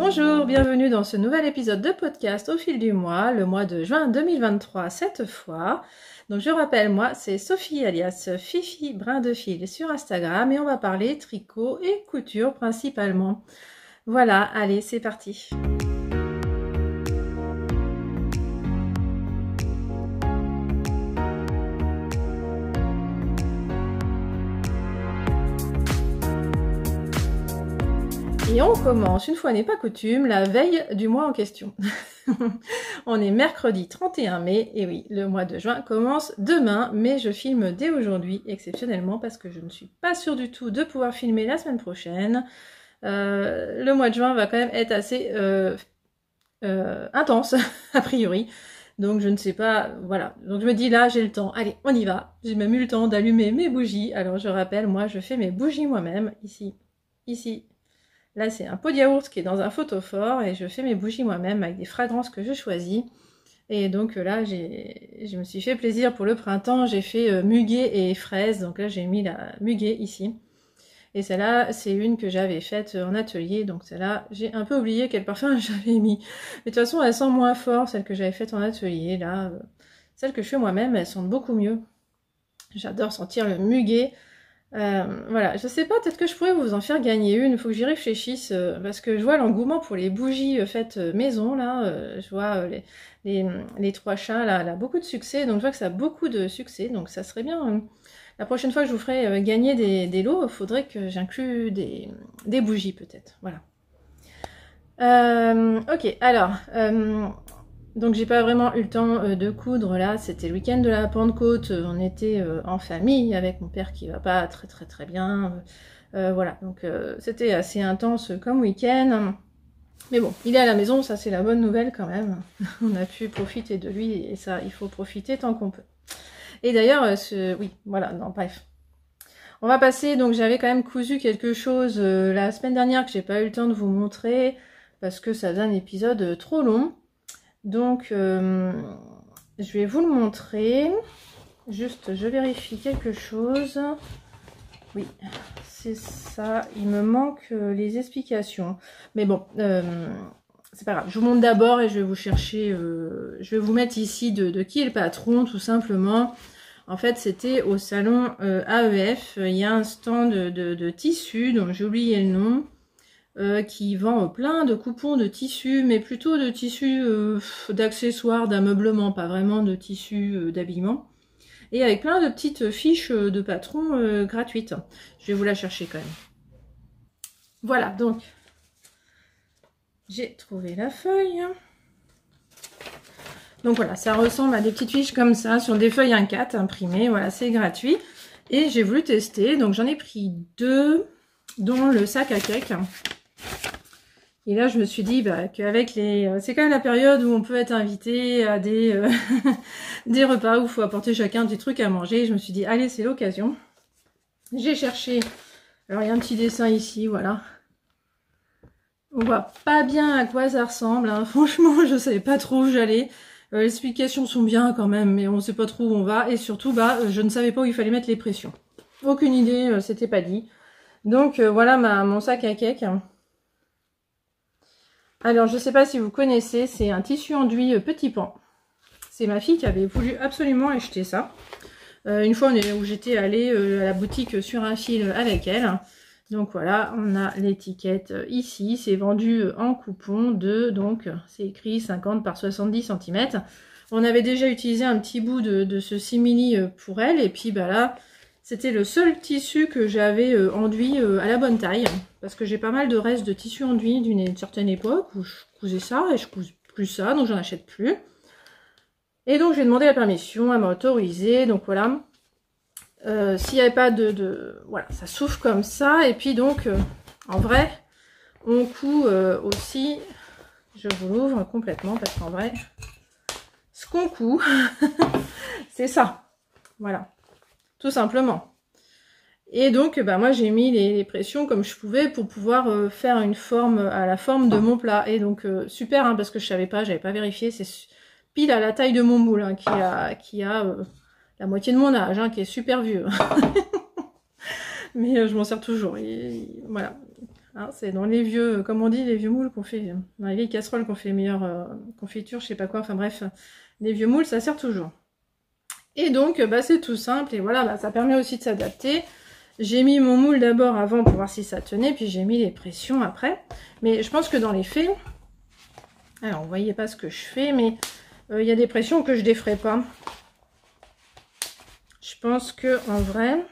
Bonjour, bienvenue dans ce nouvel épisode de podcast au fil du mois, le mois de juin 2023 cette fois. Donc je rappelle, moi c'est Sophie alias Fifi Brin de Fil sur Instagram et on va parler tricot et couture principalement. Voilà, allez c'est parti. Et on commence, une fois n'est pas coutume, la veille du mois en question. On est mercredi 31 mai, et oui, le mois de juin commence demain, mais je filme dès aujourd'hui, exceptionnellement, parce que je ne suis pas sûre du tout de pouvoir filmer la semaine prochaine. Le mois de juin va quand même être assez intense, a priori. Donc je ne sais pas, voilà. Donc je me dis là, j'ai le temps, allez, on y va. J'ai même eu le temps d'allumer mes bougies. Alors je rappelle, moi je fais mes bougies moi-même, ici. Là, c'est un pot de yaourt qui est dans un photophore et je fais mes bougies moi-même avec des fragrances que je choisis. Et donc là, je me suis fait plaisir pour le printemps. J'ai fait muguet et fraise. Donc là, j'ai mis la muguet ici. Et celle-là, c'est une que j'avais faite en atelier. Donc celle-là, j'ai un peu oublié quel parfum j'avais mis. Mais de toute façon, elle sent moins fort, celle que j'avais faite en atelier. Là, celle que je fais moi-même, elles sentent beaucoup mieux. J'adore sentir le muguet. Voilà, je sais pas, peut-être que je pourrais vous en faire gagner une, il faut que j'y réfléchisse, parce que je vois l'engouement pour les bougies faites maison, là, je vois les trois chats, là, elle a beaucoup de succès, donc je vois que ça a beaucoup de succès, donc ça serait bien, la prochaine fois que je vous ferai gagner des lots, il faudrait que j'inclue des bougies peut-être, voilà. Ok, alors... donc j'ai pas vraiment eu le temps de coudre là, c'était le week-end de la Pentecôte, on était en famille avec mon père qui va pas très bien, voilà, donc c'était assez intense comme week-end, mais bon, il est à la maison, ça c'est la bonne nouvelle quand même, on a pu profiter de lui et ça, il faut profiter tant qu'on peut. Et d'ailleurs, oui, voilà, non, bref. On va passer, donc j'avais quand même cousu quelque chose la semaine dernière que j'ai pas eu le temps de vous montrer, parce que ça faisait un épisode trop long. Donc, je vais vous le montrer. Juste, je vérifie quelque chose. Oui, c'est ça. Il me manque les explications. Mais bon, c'est pas grave. Je vous montre d'abord et je vais vous chercher... je vais vous mettre ici de qui est le patron, tout simplement. En fait, c'était au salon AEF. Il y a un stand de tissus, dont j'ai oublié le nom. Qui vend plein de coupons de tissus, mais plutôt de tissus d'accessoires, d'ameublement, pas vraiment de tissus d'habillement. Et avec plein de petites fiches de patron gratuites. Je vais vous la chercher quand même. Voilà, donc, j'ai trouvé la feuille. Donc voilà, ça ressemble à des petites fiches comme ça, sur des feuilles 1/4 imprimées, voilà, c'est gratuit. Et j'ai voulu tester, donc j'en ai pris 2, dont le sac à cake. Et là, je me suis dit qu'avec les... C'est quand même la période où on peut être invité à des, des repas où il faut apporter chacun des trucs à manger. Je me suis dit, allez, c'est l'occasion. J'ai cherché... Alors, il y a un petit dessin ici, voilà. On voit pas bien à quoi ça ressemble. Hein. Franchement, je savais pas trop où j'allais. Les explications sont bien quand même, mais on sait pas trop où on va. Et surtout, je ne savais pas où il fallait mettre les pressions. Aucune idée, c'était pas dit. Donc, voilà mon sac à cake. Alors, je ne sais pas si vous connaissez, c'est un tissu enduit petit pan. C'est ma fille qui avait voulu absolument acheter ça. Une fois où j'étais allée à la boutique sur un fil avec elle. Donc voilà, on a l'étiquette ici. C'est vendu en coupon donc c'est écrit 50 par 70 cm. On avait déjà utilisé un petit bout de ce simili pour elle. Et puis là, c'était le seul tissu que j'avais enduit à la bonne taille. Parce que j'ai pas mal de restes de tissu enduit d'une certaine époque où je cousais ça et je couse plus ça, donc j'en achète plus. Et donc j'ai demandé la permission, elle m'a autorisé, donc voilà. S'il n'y avait pas voilà, ça souffle comme ça. Et puis donc, en vrai, on coud aussi, je vous l'ouvre complètement parce qu'en vrai, ce qu'on coud, c'est ça. Voilà, tout simplement. Et donc, moi, j'ai mis les pressions comme je pouvais pour pouvoir faire une forme à la forme de mon plat. Et donc, super, hein, parce que je savais pas, j'avais pas vérifié. C'est pile à la taille de mon moule, hein, qui a la moitié de mon âge, hein, qui est super vieux. Mais je m'en sers toujours. Et, voilà. Hein, c'est dans les vieux, comme on dit, les vieux moules qu'on fait, dans les vieilles casseroles qu'on fait les meilleures confitures, je sais pas quoi, enfin bref, les vieux moules, ça sert toujours. Et donc, bah, c'est tout simple, et voilà, bah, ça permet aussi de s'adapter. J'ai mis mon moule d'abord avant pour voir si ça tenait, puis j'ai mis les pressions après. Mais je pense que dans les faits, alors vous voyez pas ce que je fais, mais il y a des pressions que je déferai pas. Je pense que en vrai,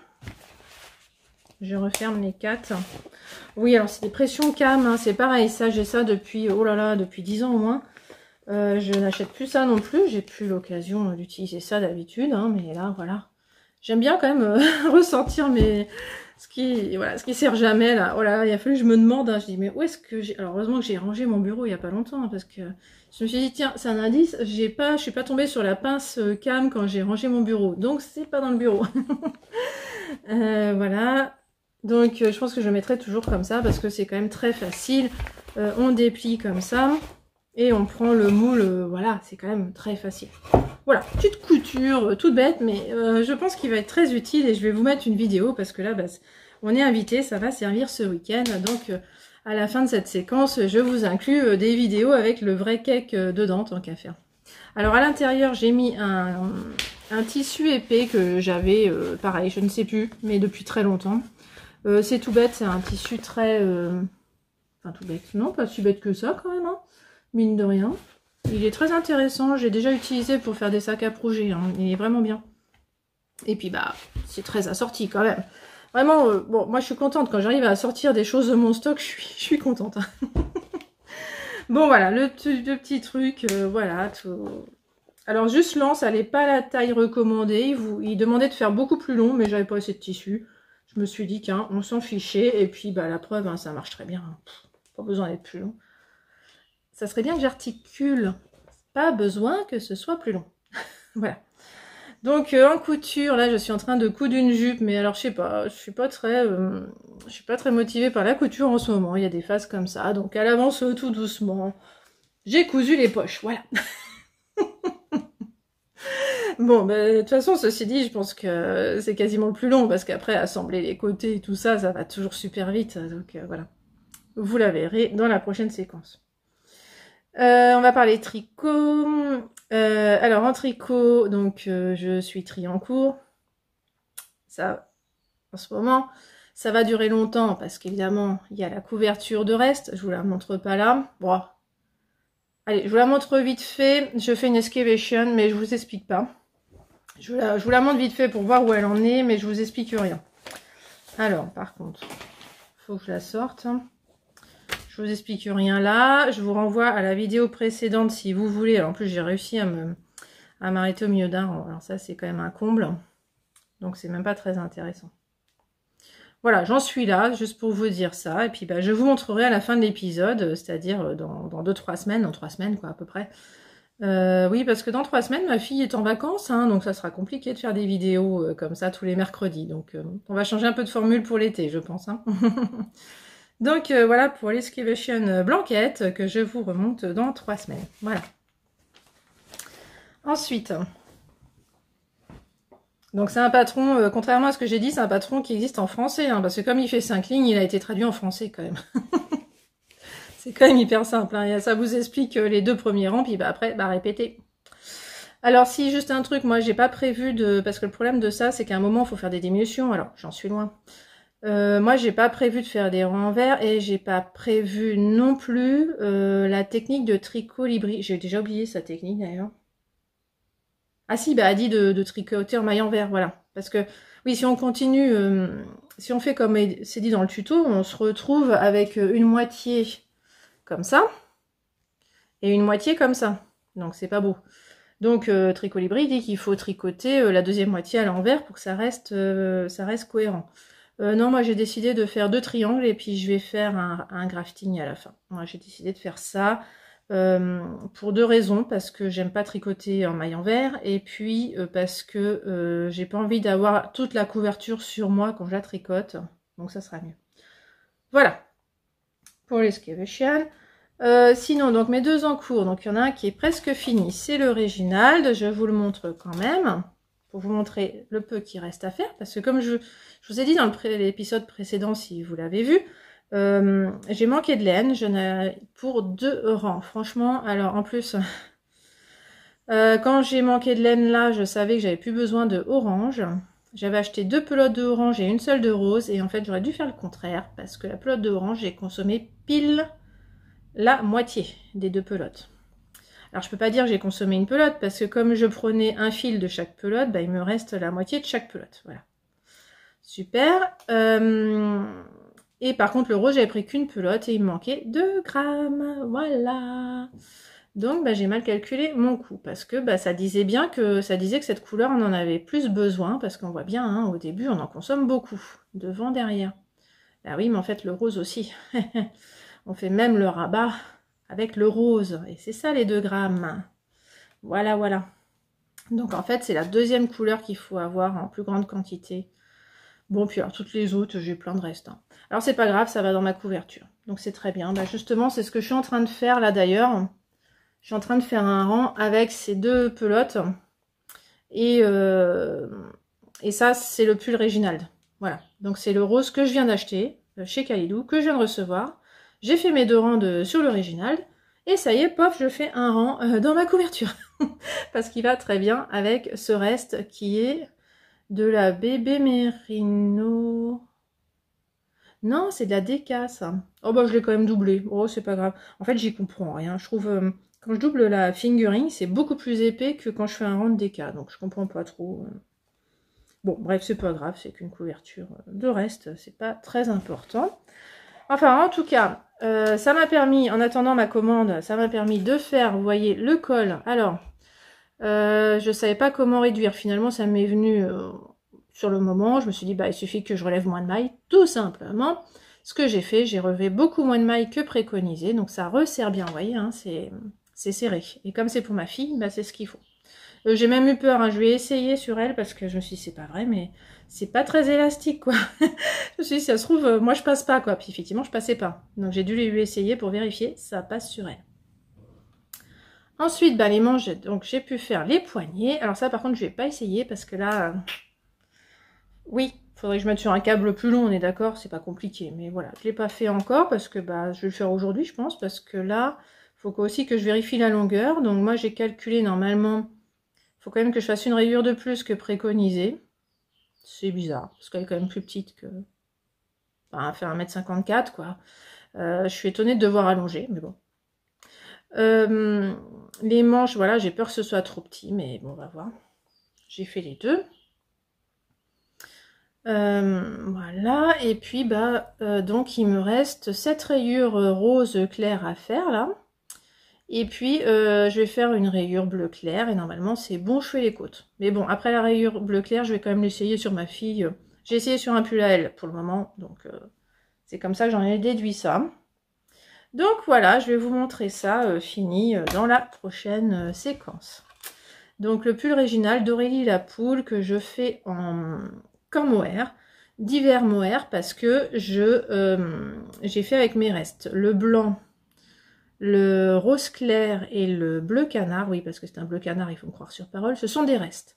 je referme les 4. Oui, alors c'est des pressions cam, hein, c'est pareil, ça j'ai ça depuis, oh là là, depuis 10 ans au moins. Je n'achète plus ça non plus, j'ai plus l'occasion d'utiliser ça d'habitude, hein, mais là voilà. J'aime bien quand même ressentir ce qui sert jamais là. Oh là là, il a fallu que je me demande, hein, je dis mais où est-ce que j'ai... Alors heureusement que j'ai rangé mon bureau il y a pas longtemps, hein, parce que je me suis dit tiens, c'est un indice, je suis pas tombée sur la pince cam quand j'ai rangé mon bureau, donc c'est pas dans le bureau. Voilà. Donc je pense que je mettrai toujours comme ça parce que c'est quand même très facile. On déplie comme ça et on prend le moule, voilà, c'est quand même très facile. Voilà, petite couture, toute bête, mais je pense qu'il va être très utile et je vais vous mettre une vidéo parce que là, bah, on est invité, ça va servir ce week-end. Donc à la fin de cette séquence, je vous inclus des vidéos avec le vrai cake dedans, tant qu'à faire. Alors à l'intérieur, j'ai mis un tissu épais que j'avais, pareil, je ne sais plus, mais depuis très longtemps. C'est tout bête, c'est un tissu très... Enfin tout bête, non, pas si bête que ça quand même, hein, mine de rien. Il est très intéressant, j'ai déjà utilisé pour faire des sacs à projet, hein, il est vraiment bien. Et puis bah, c'est très assorti quand même. Vraiment, bon, moi je suis contente, quand j'arrive à sortir des choses de mon stock, je suis contente. Hein. Bon voilà, le petit truc, voilà, tout... Alors juste l'anse, elle n'est pas la taille recommandée, il demandait de faire beaucoup plus long, mais j'avais pas assez de tissu. Je me suis dit qu'on s'en fichait, et puis bah la preuve, hein, ça marche très bien. Pff, pas besoin d'être plus long. Ça serait bien que j'articule. Pas besoin que ce soit plus long. Voilà. Donc en couture, là je suis en train de coudre une jupe, mais alors je sais pas, je suis pas très motivée par la couture en ce moment. Il y a des phases comme ça, donc elle avance tout doucement. J'ai cousu les poches, voilà. Bon, bah, de toute façon, ceci dit, je pense que c'est quasiment le plus long, parce qu'après, assembler les côtés et tout ça, ça va toujours super vite. Donc voilà, vous la verrez dans la prochaine séquence. On va parler tricot. Alors en tricot, donc je suis triée en cours. Ça, en ce moment, ça va durer longtemps, parce qu'évidemment, il y a la couverture de reste. Je vous la montre pas là. Bon. Allez, je vous la montre vite fait. Je fais une excavation, mais je vous explique pas. Je vous la montre vite fait pour voir où elle en est, mais je vous explique rien. Alors, par contre, il faut que je la sorte. Je vous explique rien là. Je vous renvoie à la vidéo précédente si vous voulez. Alors, en plus, j'ai réussi à m'arrêter au milieu d'un. Alors ça, c'est quand même un comble. Donc, c'est même pas très intéressant. Voilà, j'en suis là, juste pour vous dire ça. Et puis, bah, je vous montrerai à la fin de l'épisode, c'est-à-dire dans 2-3 semaines, dans 3 semaines, quoi, à peu près. Oui, parce que dans 3 semaines, ma fille est en vacances, hein, donc ça sera compliqué de faire des vidéos comme ça tous les mercredis. Donc, on va changer un peu de formule pour l'été, je pense. Hein. Donc, voilà pour l'Excavation Blanquette que je vous remonte dans 3 semaines. Voilà. Ensuite, donc c'est un patron, contrairement à ce que j'ai dit, c'est un patron qui existe en français, hein, parce que comme il fait 5 lignes, il a été traduit en français quand même. C'est quand même hyper simple, hein. Ça vous explique les 2 premiers rangs, puis bah, après, bah, répétez. Alors si, juste un truc, moi j'ai pas prévu de... Parce que le problème de ça, c'est qu'à un moment, il faut faire des diminutions, alors j'en suis loin. Moi j'ai pas prévu de faire des rangs envers, et j'ai pas prévu non plus la technique de tricot libri. J'ai déjà oublié sa technique d'ailleurs. Ah si, bah elle dit de tricoter en maille envers, voilà. Parce que, oui, si on continue, si on fait comme c'est dit dans le tuto, on se retrouve avec une moitié comme ça, et une moitié comme ça. Donc c'est pas beau. Donc Tricot Libri dit qu'il faut tricoter la deuxième moitié à l'envers pour que ça reste cohérent. Non, moi j'ai décidé de faire 2 triangles et puis je vais faire un grafting à la fin. Moi j'ai décidé de faire ça pour 2 raisons, parce que j'aime pas tricoter en maille envers, et puis parce que j'ai pas envie d'avoir toute la couverture sur moi quand je la tricote, donc ça sera mieux. Voilà pour l'excavation. Sinon, donc mes 2 en cours, donc il y en a un qui est presque fini, c'est le Réginald, je vous le montre quand même, pour vous montrer le peu qui reste à faire, parce que comme je vous ai dit dans l'épisode précédent, si vous l'avez vu, J'ai manqué de laine, j'en ai pour 2 rangs. Franchement, alors en plus, quand j'ai manqué de laine là, je savais que j'avais plus besoin de orange. J'avais acheté 2 pelotes de orange et une seule de rose. Et en fait, j'aurais dû faire le contraire parce que la pelote de orange, j'ai consommé pile la moitié des 2 pelotes. Alors, je peux pas dire que j'ai consommé une pelote parce que comme je prenais un fil de chaque pelote, bah, il me reste la moitié de chaque pelote. Voilà. Super. Et par contre, le rose, j'avais pris qu'une pelote et il me manquait 2 grammes. Voilà. Donc, bah, j'ai mal calculé mon coût parce que bah, ça disait que cette couleur, on en avait plus besoin parce qu'on voit bien, hein, au début, on en consomme beaucoup, devant, derrière. Bah oui, mais en fait, le rose aussi. On fait même le rabat avec le rose. Et c'est ça, les 2 grammes. Voilà, voilà. Donc, en fait, c'est la deuxième couleur qu'il faut avoir en plus grande quantité. Bon, puis alors, toutes les autres, j'ai plein de restes. Hein. Alors, c'est pas grave, ça va dans ma couverture. Donc, c'est très bien. Bah, justement, c'est ce que je suis en train de faire, là, d'ailleurs. Je suis en train de faire un rang avec ces 2 pelotes. Et ça, c'est le pull Réginald. Voilà. Donc, c'est le rose que je viens d'acheter chez Kalidou, que je viens de recevoir. J'ai fait mes 2 rangs sur le Réginald. Et ça y est, pof, je fais un rang dans ma couverture. Parce qu'il va très bien avec ce reste qui est de la bébé Merino. Non, c'est de la Déca, ça. Oh, bah, je l'ai quand même doublé. Oh, c'est pas grave. En fait, j'y comprends rien. Je trouve... quand je double la fingering, c'est beaucoup plus épais que quand je fais un rang de Déca. Donc, je comprends pas trop. Bon, bref, c'est pas grave. C'est qu'une couverture de reste. C'est pas très important. Enfin, en tout cas, ça m'a permis, en attendant ma commande, ça m'a permis de faire, vous voyez, le col. Alors, je savais pas comment réduire. Finalement, ça m'est venu sur le moment. Je me suis dit, bah, il suffit que je relève moins de mailles, tout simplement. Ce que j'ai fait, j'ai relevé beaucoup moins de mailles que préconisé. Donc, ça resserre bien, vous voyez, hein, c'est serré. Et comme c'est pour ma fille, bah, c'est ce qu'il faut. J'ai même eu peur, hein, je vais essayer sur elle parce que je me suis dit, c'est pas vrai, mais c'est pas très élastique, quoi. Je me suis dit, ça se trouve, moi je passe pas, quoi. Puis effectivement, je passais pas. Donc j'ai dû lui essayer pour vérifier, ça passe sur elle. Ensuite, bah, les manches, donc j'ai pu faire les poignets. Alors ça, par contre, je vais pas essayer parce que là, oui, faudrait que je mette sur un câble plus long, on est d'accord, c'est pas compliqué. Mais voilà, je l'ai pas fait encore parce que bah, je vais le faire aujourd'hui, je pense, parce que là, il faut aussi que je vérifie la longueur. Donc moi, j'ai calculé normalement... Il faut quand même que je fasse une rayure de plus que préconisé. C'est bizarre, parce qu'elle est quand même plus petite que... Enfin, elle fait 1m54, quoi. Je suis étonnée de devoir allonger, mais bon. Les manches, voilà, j'ai peur que ce soit trop petit, mais bon, on va voir. J'ai fait les 2. Voilà, et puis, bah, donc, il me reste 7 rayures rose clair à faire, là. Et puis, je vais faire une rayure bleu clair. Et normalement, c'est bon, je fais les côtes. Mais bon, après la rayure bleu clair, je vais quand même l'essayer sur ma fille. J'ai essayé sur un pull à elle pour le moment. Donc, c'est comme ça que j'en ai déduit ça. Donc, voilà, je vais vous montrer ça fini dans la prochaine séquence. Donc, le pull Réginald d'Aurélie la Poule que je fais en mohair. Divers mohair parce que j'ai fait avec mes restes. Le blanc... Le rose clair et le bleu canard, oui, parce que c'est un bleu canard, il faut me croire sur parole, ce sont des restes.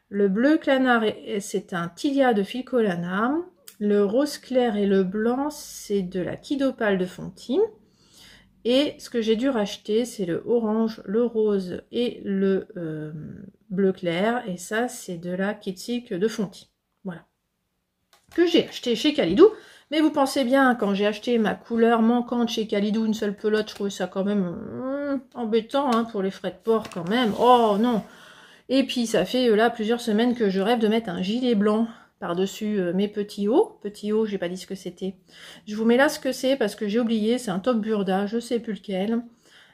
Le bleu canard, c'est un tilia de Filcolana. Le rose clair et le blanc, c'est de la Kidopale de Fonty. Et ce que j'ai dû racheter, c'est le orange, le rose et le bleu clair. Et ça, c'est de la Kid de Fonty. Voilà. Que j'ai acheté chez Kalidou. Mais vous pensez bien, quand j'ai acheté ma couleur manquante chez Kalidou, une seule pelote, je trouvais ça quand même embêtant hein, pour les frais de port quand même. Oh non. Et puis ça fait là plusieurs semaines que je rêve de mettre un gilet blanc par-dessus mes petits hauts. Petits hauts, j'ai pas dit ce que c'était. Je vous mets là ce que c'est parce que j'ai oublié, c'est un top Burda, je sais plus lequel.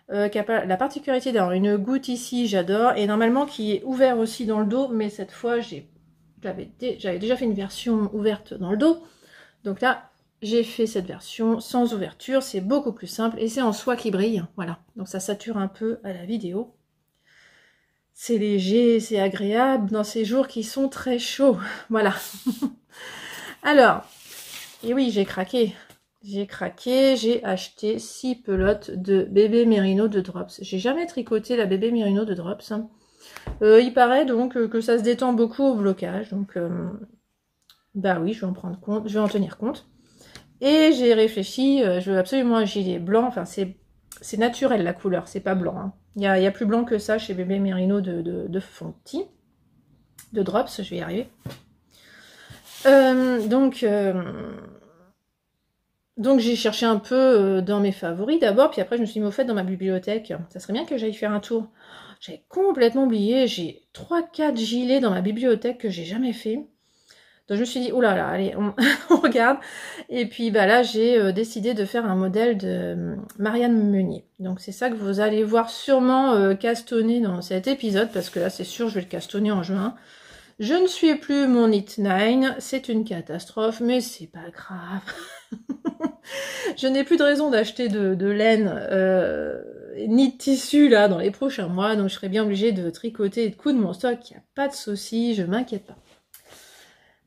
Qui a la particularité d'avoir une goutte ici, j'adore. Et normalement qui est ouvert aussi dans le dos, mais cette fois j'avais déjà fait une version ouverte dans le dos. Donc là, j'ai fait cette version sans ouverture, c'est beaucoup plus simple et c'est en soie qui brille, voilà. Donc ça sature un peu à la vidéo. C'est léger, c'est agréable dans ces jours qui sont très chauds, voilà. Alors, et oui, j'ai craqué, j'ai acheté 6 pelotes de bébé Merino de Drops. J'ai jamais tricoté la bébé Merino de Drops. Hein. Il paraît donc que ça se détend beaucoup au blocage, donc... bah oui, je vais en prendre compte, je vais en tenir compte. Et j'ai réfléchi, je veux absolument un gilet blanc, enfin c'est naturel la couleur, c'est pas blanc. Hein. Il y a plus blanc que ça chez Bébé Merino de Fonty, de Drops, je vais y arriver. Donc j'ai cherché un peu dans mes favoris d'abord, puis après je me suis mis au fait dans ma bibliothèque. Ça serait bien que j'aille faire un tour. J'avais complètement oublié, j'ai 3-4 gilets dans ma bibliothèque que j'ai jamais fait. Donc je me suis dit, oulala, là là, allez, on regarde. Et puis bah là, j'ai décidé de faire un modèle de Marianne Meunier. Donc c'est ça que vous allez voir sûrement castonner dans cet épisode, parce que là c'est sûr, je vais le castonner en juin. Je ne suis plus mon Knit 9, c'est une catastrophe, mais c'est pas grave. Je n'ai plus de raison d'acheter de laine ni de tissu là dans les prochains mois, donc je serai bien obligée de tricoter et de coudre mon stock. Il n'y a pas de souci, je m'inquiète pas.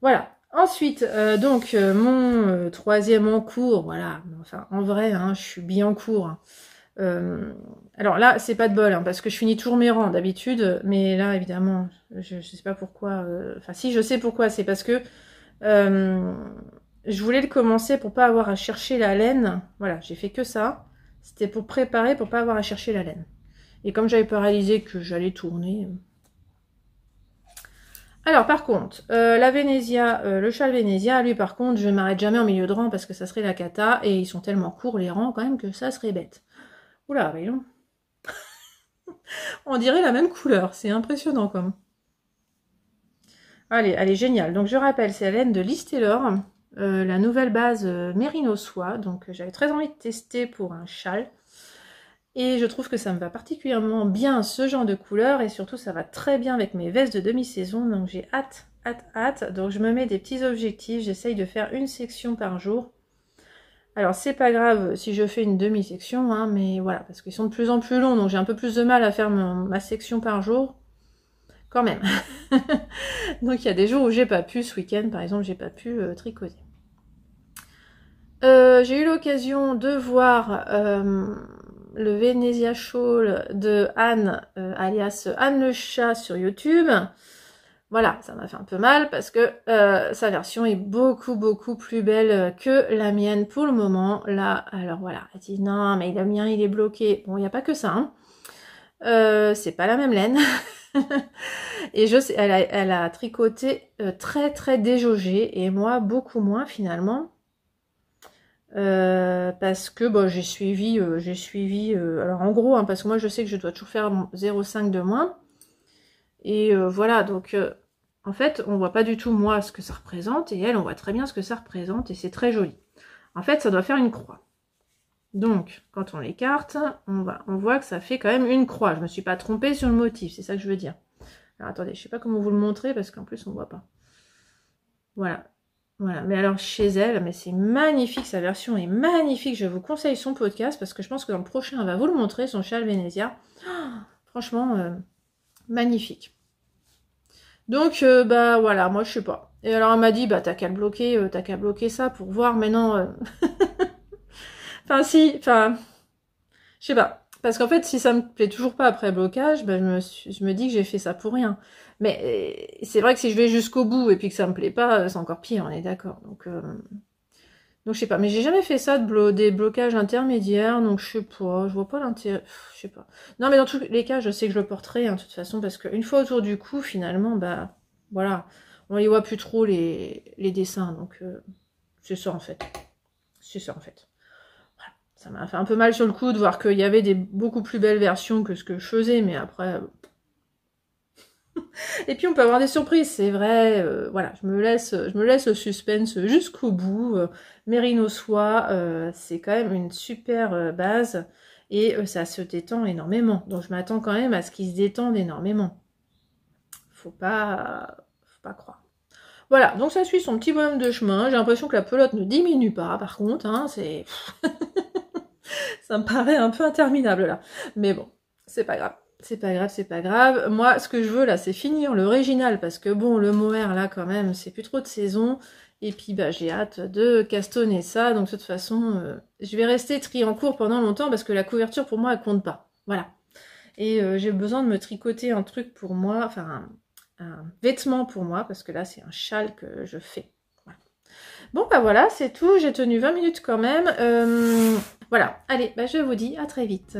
Voilà. Ensuite, mon troisième en cours, voilà. Enfin, en vrai, hein, je suis bien en cours. Hein. Alors là, c'est pas de bol, hein, parce que je finis toujours mes rangs d'habitude, mais là, évidemment, je sais pas pourquoi. Enfin, si, je sais pourquoi. C'est parce que je voulais le commencer pour pas avoir à chercher la laine. Voilà, j'ai fait que ça. C'était pour préparer, pour pas avoir à chercher la laine. Et comme j'avais pas réalisé que j'allais tourner. Alors par contre, la Venezia, le châle Venezia, lui par contre, je m'arrête jamais en milieu de rang parce que ça serait la cata. Et ils sont tellement courts les rangs quand même que ça serait bête. Oula, voyons. On dirait la même couleur, c'est impressionnant comme. Allez, elle est géniale. Donc je rappelle, c'est la laine de Liz Taylor, la nouvelle base Merino Soie. Donc j'avais très envie de tester pour un châle. Et je trouve que ça me va particulièrement bien ce genre de couleur. Et surtout, ça va très bien avec mes vestes de demi-saison. Donc j'ai hâte. Donc je me mets des petits objectifs. J'essaye de faire une section par jour. Alors c'est pas grave si je fais une demi-section, hein, mais voilà, parce qu'ils sont de plus en plus longs, donc j'ai un peu plus de mal à faire ma section par jour, quand même. Donc il y a des jours où j'ai pas pu, ce week-end par exemple, j'ai pas pu tricoter. J'ai eu l'occasion de voir le Venezia Shawl de Anne, alias Anne le chat sur YouTube. Voilà, ça m'a fait un peu mal parce que sa version est beaucoup plus belle que la mienne pour le moment. Là, alors voilà, elle dit non, mais le mien il est bloqué. Bon, il n'y a pas que ça. Hein. C'est pas la même laine. Et je sais, elle a tricoté très déjaugé et moi beaucoup moins finalement. Parce que bon, j'ai suivi, alors en gros, hein, parce que moi je sais que je dois toujours faire 0,5 de moins. Et voilà, donc en fait, on voit pas du tout moi ce que ça représente, et elle, on voit très bien ce que ça représente, et c'est très joli. En fait, ça doit faire une croix. Donc, quand on l'écarte, on voit que ça fait quand même une croix. Je me suis pas trompée sur le motif, c'est ça que je veux dire. Alors attendez, je sais pas comment vous le montrer, parce qu'en plus on voit pas. Voilà. Voilà, mais alors chez elle, mais c'est magnifique, sa version est magnifique. Je vous conseille son podcast, parce que je pense que dans le prochain, elle va vous le montrer, son châle Venezia. Oh, franchement, magnifique. Donc, bah voilà, moi je sais pas. Et alors elle m'a dit, bah t'as qu'à bloquer ça pour voir, mais non. Enfin si, enfin, je sais pas. Parce qu'en fait, si ça me plaît toujours pas après blocage, bah, je me dis que j'ai fait ça pour rien. Mais c'est vrai que si je vais jusqu'au bout et puis que ça me plaît pas, c'est encore pire, on est d'accord. Donc je sais pas, mais j'ai jamais fait ça des blocages intermédiaires, donc je sais pas, je vois pas l'intérêt, je sais pas. Non mais dans tous les cas, je sais que je le porterai, hein, de toute façon, parce qu'une fois autour du cou, finalement, bah voilà, on les voit plus trop les dessins, donc c'est ça en fait. C'est ça en fait. Voilà. Ça m'a fait un peu mal sur le coup de voir qu'il y avait des beaucoup plus belles versions que ce que je faisais, mais après... Et puis on peut avoir des surprises, c'est vrai. Voilà, je me laisse le suspense jusqu'au bout. Merino Soie, c'est quand même une super base et ça se détend énormément. Donc je m'attends quand même à ce qu'il se détende énormément. Faut pas croire. Voilà, donc ça suit son petit bonhomme de chemin. J'ai l'impression que la pelote ne diminue pas, par contre. Hein, c'est ça me paraît un peu interminable là. Mais bon, c'est pas grave. C'est pas grave. Moi, ce que je veux, là, c'est finir l'original, parce que, bon, le mohair, là, quand même, c'est plus trop de saison. Et puis, bah, j'ai hâte de castonner ça. Donc, de toute façon, je vais rester triancourt pendant longtemps, parce que la couverture, pour moi, elle compte pas. Voilà. Et j'ai besoin de me tricoter un truc pour moi, enfin, un vêtement pour moi, parce que là, c'est un châle que je fais. Voilà. Bon bah voilà, c'est tout, j'ai tenu 20 minutes quand même. Voilà, allez, bah, je vous dis à très vite.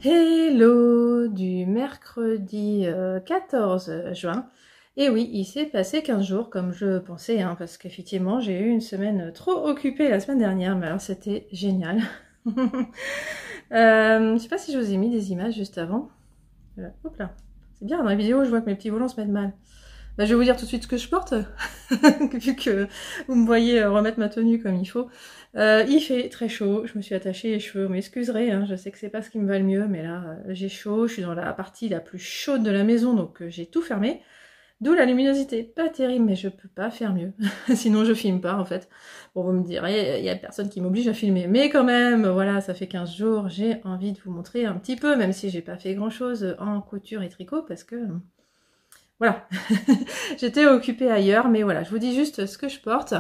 Hello du mercredi 14 juin. Et oui, il s'est passé 15 jours comme je pensais, hein, parce qu'effectivement j'ai eu une semaine trop occupée la semaine dernière, mais alors c'était génial. Je sais pas si je vous ai mis des images juste avant. Hop là, c'est bien, dans la vidéo je vois que mes petits volants se mettent mal. Bah, je vais vous dire tout de suite ce que je porte, vu que vous me voyez remettre ma tenue comme il faut. Il fait très chaud, je me suis attachée les cheveux, vous m'excuserez, hein, je sais que c'est pas ce qui me va le mieux, mais là j'ai chaud, je suis dans la partie la plus chaude de la maison, donc j'ai tout fermé. D'où la luminosité, pas terrible, mais je peux pas faire mieux, sinon je filme pas en fait. Bon, vous me direz, il y a personne qui m'oblige à filmer, mais quand même, voilà, ça fait 15 jours, j'ai envie de vous montrer un petit peu, même si j'ai pas fait grand chose en couture et tricot, parce que... Voilà, j'étais occupée ailleurs, mais voilà, je vous dis juste ce que je porte.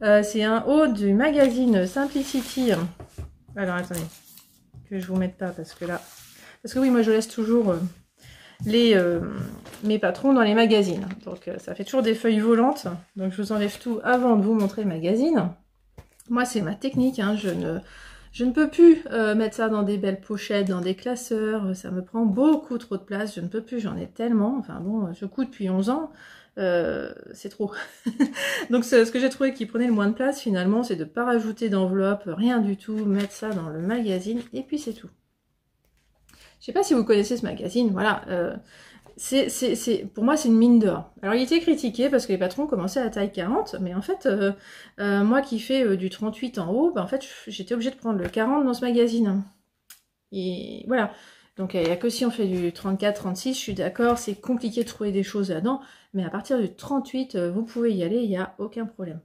C'est un haut du magazine Simplicity. Alors attendez, que je vous mette pas parce que là... Parce que oui, moi je laisse toujours mes patrons dans les magazines. Donc ça fait toujours des feuilles volantes. Donc je vous enlève tout avant de vous montrer le magazine. Moi c'est ma technique, hein, je ne peux plus mettre ça dans des belles pochettes, dans des classeurs, ça me prend beaucoup trop de place, je ne peux plus, j'en ai tellement, enfin bon, je couds depuis 11 ans, c'est trop. Donc ce que j'ai trouvé qui prenait le moins de place finalement, c'est de ne pas rajouter d'enveloppe, rien du tout, mettre ça dans le magazine, et puis c'est tout. Je sais pas si vous connaissez ce magazine, voilà, pour moi, c'est une mine d'or. Alors, il était critiqué parce que les patrons commençaient à taille 40, mais en fait, moi qui fais du 38 en haut, bah, en fait, j'étais obligée de prendre le 40 dans ce magazine. Et voilà. Donc, il n'y a que si on fait du 34, 36, je suis d'accord, c'est compliqué de trouver des choses là-dedans, mais à partir du 38, vous pouvez y aller, il n'y a aucun problème.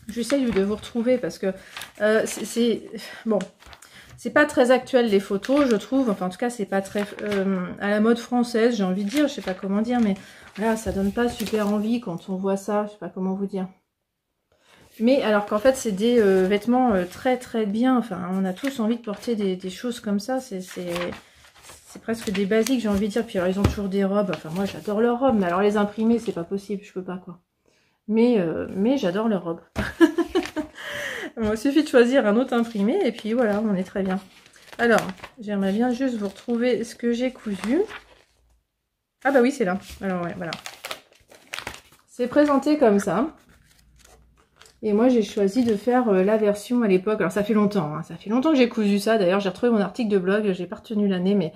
J'essaye de vous retrouver parce que bon... C'est pas très actuel les photos, je trouve. Enfin, en tout cas, c'est pas très à la mode française, j'ai envie de dire. Je sais pas comment dire, mais voilà, ça donne pas super envie quand on voit ça. Je sais pas comment vous dire. Mais alors qu'en fait, c'est des vêtements très très bien. Enfin, on a tous envie de porter des choses comme ça. C'est presque des basiques, j'ai envie de dire. Puis alors, ils ont toujours des robes. Enfin, moi, j'adore leurs robes. Mais alors, les imprimer, c'est pas possible. Je peux pas, quoi. Mais j'adore leurs robes. Bon, il suffit de choisir un autre imprimé et puis voilà, on est très bien. Alors, j'aimerais bien juste vous retrouver ce que j'ai cousu. Ah bah oui, c'est là. Alors ouais, voilà. C'est présenté comme ça. Et moi, j'ai choisi de faire la version à l'époque. Alors, ça fait longtemps, hein. Ça fait longtemps que j'ai cousu ça. D'ailleurs, j'ai retrouvé mon article de blog. J'ai pas retenu l'année, mais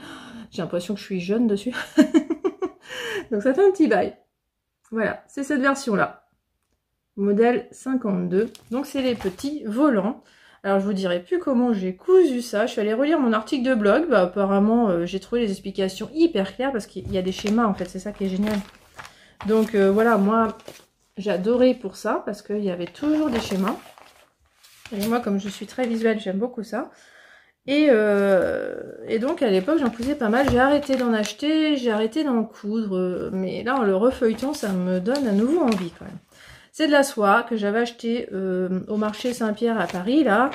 j'ai l'impression que je suis jeune dessus. Donc, ça fait un petit bail. Voilà, c'est cette version-là. Modèle 52. Donc, c'est les petits volants. Alors, je vous dirai plus comment j'ai cousu ça. Je suis allée relire mon article de blog. Bah, apparemment, j'ai trouvé les explications hyper claires parce qu'il y a des schémas, en fait. C'est ça qui est génial. Donc, voilà, moi, j'adorais pour ça parce qu'il y avait toujours des schémas. Et moi, comme je suis très visuelle, j'aime beaucoup ça. Et donc, à l'époque, j'en cousais pas mal. J'ai arrêté d'en acheter, j'ai arrêté d'en coudre. Mais là, en le refeuilletant, ça me donne à nouveau envie, quand même. C'est de la soie que j'avais acheté au marché Saint-Pierre à Paris, là,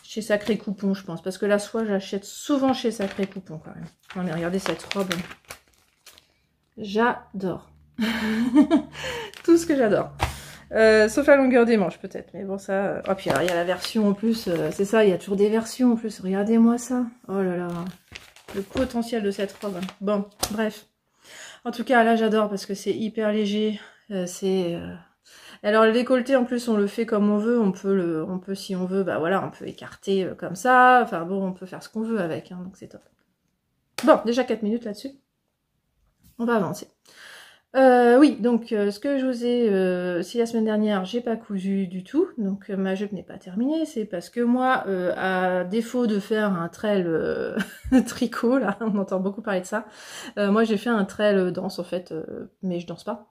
chez Sacré Coupon, je pense. Parce que la soie, j'achète souvent chez Sacré Coupon, quand même. Non, mais regardez cette robe. J'adore. Tout ce que j'adore. Sauf la longueur des manches, peut-être. Mais bon, ça... Oh, puis alors, il y a la version en plus. C'est ça, il y a toujours des versions en plus. Regardez-moi ça. Oh là là. Le potentiel de cette robe. Bon, bref. En tout cas, là, j'adore parce que c'est hyper léger. Alors le décolleté en plus on le fait comme on veut, on peut si on veut, bah voilà, on peut écarter comme ça, enfin bon, on peut faire ce qu'on veut avec, hein, donc c'est top. Bon, déjà 4 minutes là-dessus, on va avancer. Oui, donc ce que je vous ai, si la semaine dernière j'ai pas cousu du tout, donc ma jupe n'est pas terminée, c'est parce que moi, à défaut de faire un trail tricot, là, on entend beaucoup parler de ça, moi j'ai fait un trail danse en fait, mais je danse pas.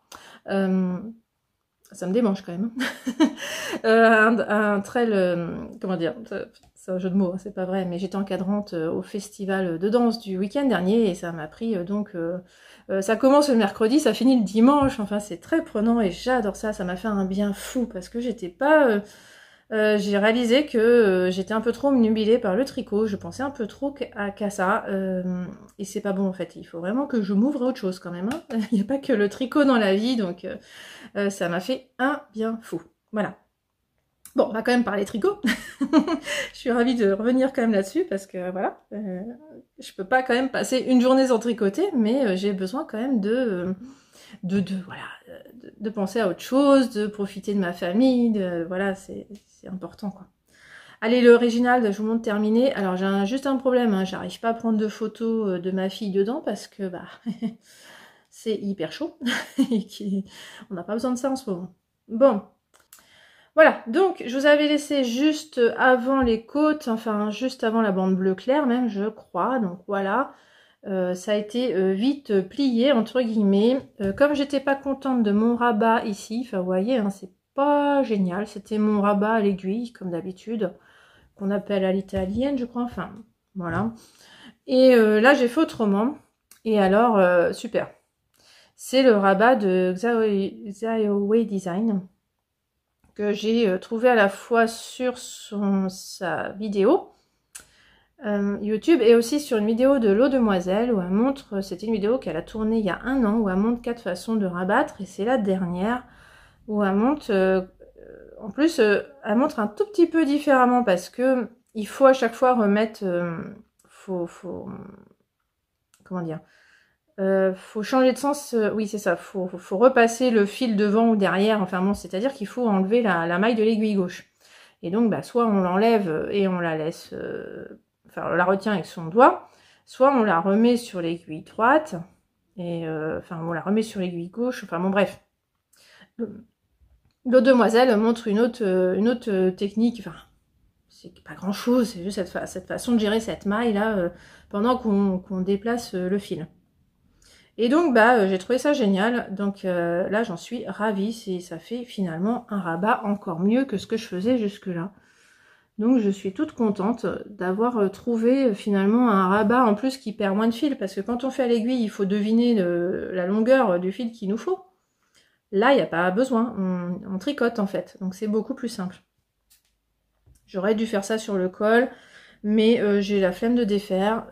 Ça me démange quand même. Un trail, comment dire, c'est un jeu de mots, hein, c'est pas vrai, mais j'étais encadrante au festival de danse du week-end dernier et ça m'a pris donc... ça commence le mercredi, ça finit le dimanche, enfin c'est très prenant et j'adore ça, ça m'a fait un bien fou parce que j'étais pas... j'ai réalisé que j'étais un peu trop obnubilée par le tricot, je pensais un peu trop qu'à ça, et c'est pas bon en fait, il faut vraiment que je m'ouvre à autre chose quand même, hein. Il n'y a pas que le tricot dans la vie, donc ça m'a fait un bien fou, voilà. Bon, on va quand même parler tricot. Je suis ravie de revenir quand même là-dessus parce que voilà, je peux pas quand même passer une journée sans tricoter, mais j'ai besoin quand même voilà, de penser à autre chose, de profiter de ma famille, voilà, c'est important quoi. Allez, l'original, je vous montre terminé. Alors j'ai juste un problème, hein, j'arrive pas à prendre de photos de ma fille dedans parce que bah c'est hyper chaud et on n'a pas besoin de ça en ce moment. Bon. Voilà, donc je vous avais laissé juste avant les côtes, enfin juste avant la bande bleue claire même, je crois. Donc voilà, ça a été vite plié, entre guillemets. Comme j'étais pas contente de mon rabat ici, enfin vous voyez, hein, c'est pas génial. C'était mon rabat à l'aiguille, comme d'habitude, qu'on appelle à l'italienne, je crois, enfin voilà. Et là j'ai fait autrement, et alors, super. C'est le rabat de Xiaowei Design, que j'ai trouvé à la fois sur sa vidéo YouTube et aussi sur une vidéo de l'eau demoiselle où elle montre, c'était une vidéo qu'elle a tournée il y a 1 an, où elle montre 4 façons de rabattre, et c'est la dernière où elle montre, en plus elle montre un tout petit peu différemment parce que il faut à chaque fois remettre, comment dire, faut changer de sens, oui c'est ça, faut repasser le fil devant ou derrière, enfin bon, c'est-à-dire qu'il faut enlever la maille de l'aiguille gauche. Et donc bah, soit on l'enlève et on la laisse, enfin on la retient avec son doigt, soit on la remet sur l'aiguille droite, et enfin on la remet sur l'aiguille gauche, enfin bon bref. L'autre demoiselle montre une autre technique, enfin c'est pas grand chose, c'est juste cette façon de gérer cette maille là pendant qu'on déplace le fil. Et donc, bah, j'ai trouvé ça génial. Donc là, j'en suis ravie. Ça fait finalement un rabat encore mieux que ce que je faisais jusque-là. Donc, je suis toute contente d'avoir trouvé finalement un rabat en plus qui perd moins de fil. Parce que quand on fait à l'aiguille, il faut deviner la longueur du fil qu'il nous faut. Là, il n'y a pas besoin. On tricote en fait. Donc, c'est beaucoup plus simple. J'aurais dû faire ça sur le col. Mais j'ai la flemme de défaire.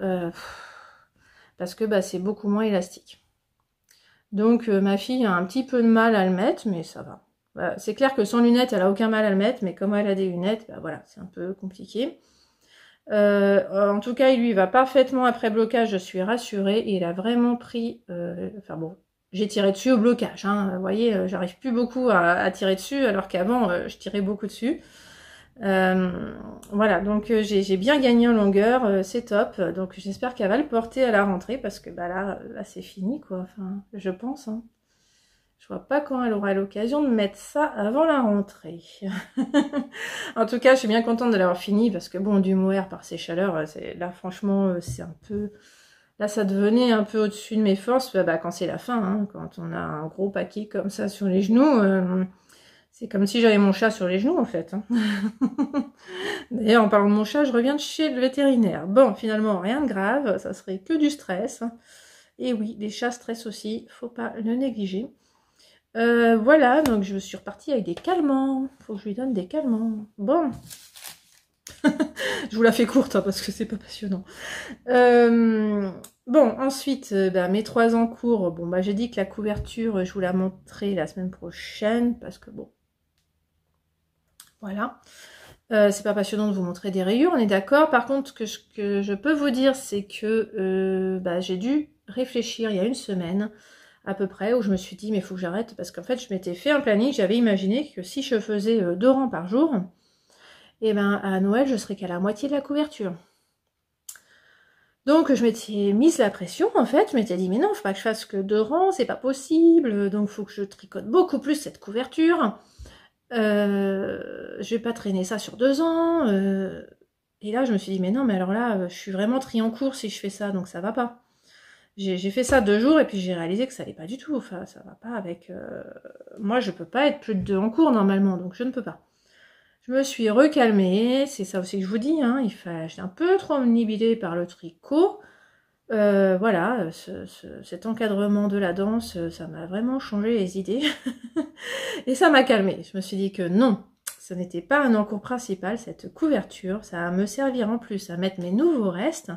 Parce que bah, c'est beaucoup moins élastique. Donc ma fille a un petit peu de mal à le mettre, mais ça va. Bah, c'est clair que sans lunettes, elle a aucun mal à le mettre, mais comme elle a des lunettes, bah voilà, c'est un peu compliqué. En tout cas, il lui va parfaitement après blocage, je suis rassurée. Et il a vraiment pris... enfin bon, j'ai tiré dessus au blocage. Hein, vous voyez, j'arrive plus beaucoup à tirer dessus, alors qu'avant, je tirais beaucoup dessus. Voilà, donc j'ai bien gagné en longueur, c'est top. Donc j'espère qu'elle va le porter à la rentrée parce que bah là c'est fini quoi. Enfin, je pense. Hein. Je vois pas quand elle aura l'occasion de mettre ça avant la rentrée. En tout cas, je suis bien contente de l'avoir fini parce que bon, du mohair par ces chaleurs, là franchement c'est un peu. Là, ça devenait un peu au-dessus de mes forces bah, quand c'est la fin, hein, quand on a un gros paquet comme ça sur les genoux. C'est comme si j'avais mon chat sur les genoux, en fait. Hein. D'ailleurs, en parlant de mon chat, je reviens de chez le vétérinaire. Bon, finalement, rien de grave, ça serait que du stress. Et oui, les chats stressent aussi, faut pas le négliger. Voilà, donc je suis repartie avec des calmants. Faut que je lui donne des calmants. Bon. Je vous la fais courte, hein, parce que c'est pas passionnant. Bon, ensuite, bah, mes 3 en cours. Bon, bah, j'ai dit que la couverture, je vous la montrerai la semaine prochaine, parce que bon... Voilà. C'est pas passionnant de vous montrer des rayures, on est d'accord. Par contre, ce que je peux vous dire, c'est que bah, j'ai dû réfléchir il y a 1 semaine, à peu près, où je me suis dit, mais il faut que j'arrête, parce qu'en fait, je m'étais fait un planning, j'avais imaginé que si je faisais 2 rangs par jour, et ben à Noël, je serais qu'à la moitié de la couverture. Donc, je m'étais mise la pression, en fait, je m'étais dit, mais non, faut pas que je fasse que 2 rangs, c'est pas possible, donc il faut que je tricote beaucoup plus cette couverture. Je vais pas traîner ça sur 2 ans. Et là, je me suis dit, mais non, mais alors là, je suis vraiment tri en cours si je fais ça, donc ça va pas. J'ai fait ça 2 jours et puis j'ai réalisé que ça allait pas du tout. Enfin, ça va pas avec... Moi, je peux pas être plus de 2 en cours normalement, donc je ne peux pas. Je me suis recalmée, c'est ça aussi que je vous dis, hein, j'étais un peu trop omnibulée par le tricot. Voilà, cet encadrement de la danse, ça m'a vraiment changé les idées. Et ça m'a calmée. Je me suis dit que non, ça n'était pas un encours principal, cette couverture. Ça va me servir en plus à mettre mes nouveaux restes,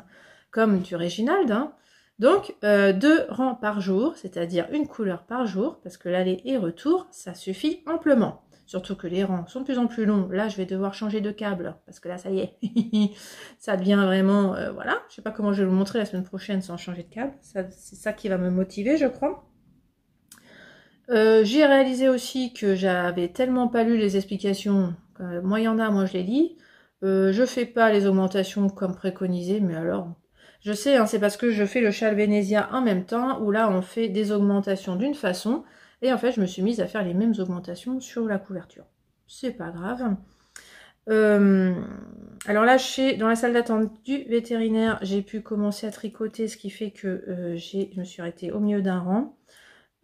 comme du Réginald. Hein. Donc, 2 rangs par jour, c'est-à-dire une couleur par jour, parce que l'aller et retour, ça suffit amplement. Surtout que les rangs sont de plus en plus longs. Là, je vais devoir changer de câble, parce que là, ça y est, ça devient vraiment... voilà, je sais pas comment je vais vous montrer la semaine prochaine sans changer de câble. C'est ça qui va me motiver, je crois. J'ai réalisé aussi que j'avais tellement pas lu les explications. Moi, il y en a, moi, je les lis. Je fais pas les augmentations comme préconisé, mais alors... Je sais, hein, c'est parce que je fais le châle Vénésia en même temps, où là, on fait des augmentations d'une façon... Et en fait, je me suis mise à faire les mêmes augmentations sur la couverture. C'est pas grave. Alors là, dans la salle d'attente du vétérinaire, j'ai pu commencer à tricoter, ce qui fait que je me suis arrêtée au milieu d'un rang.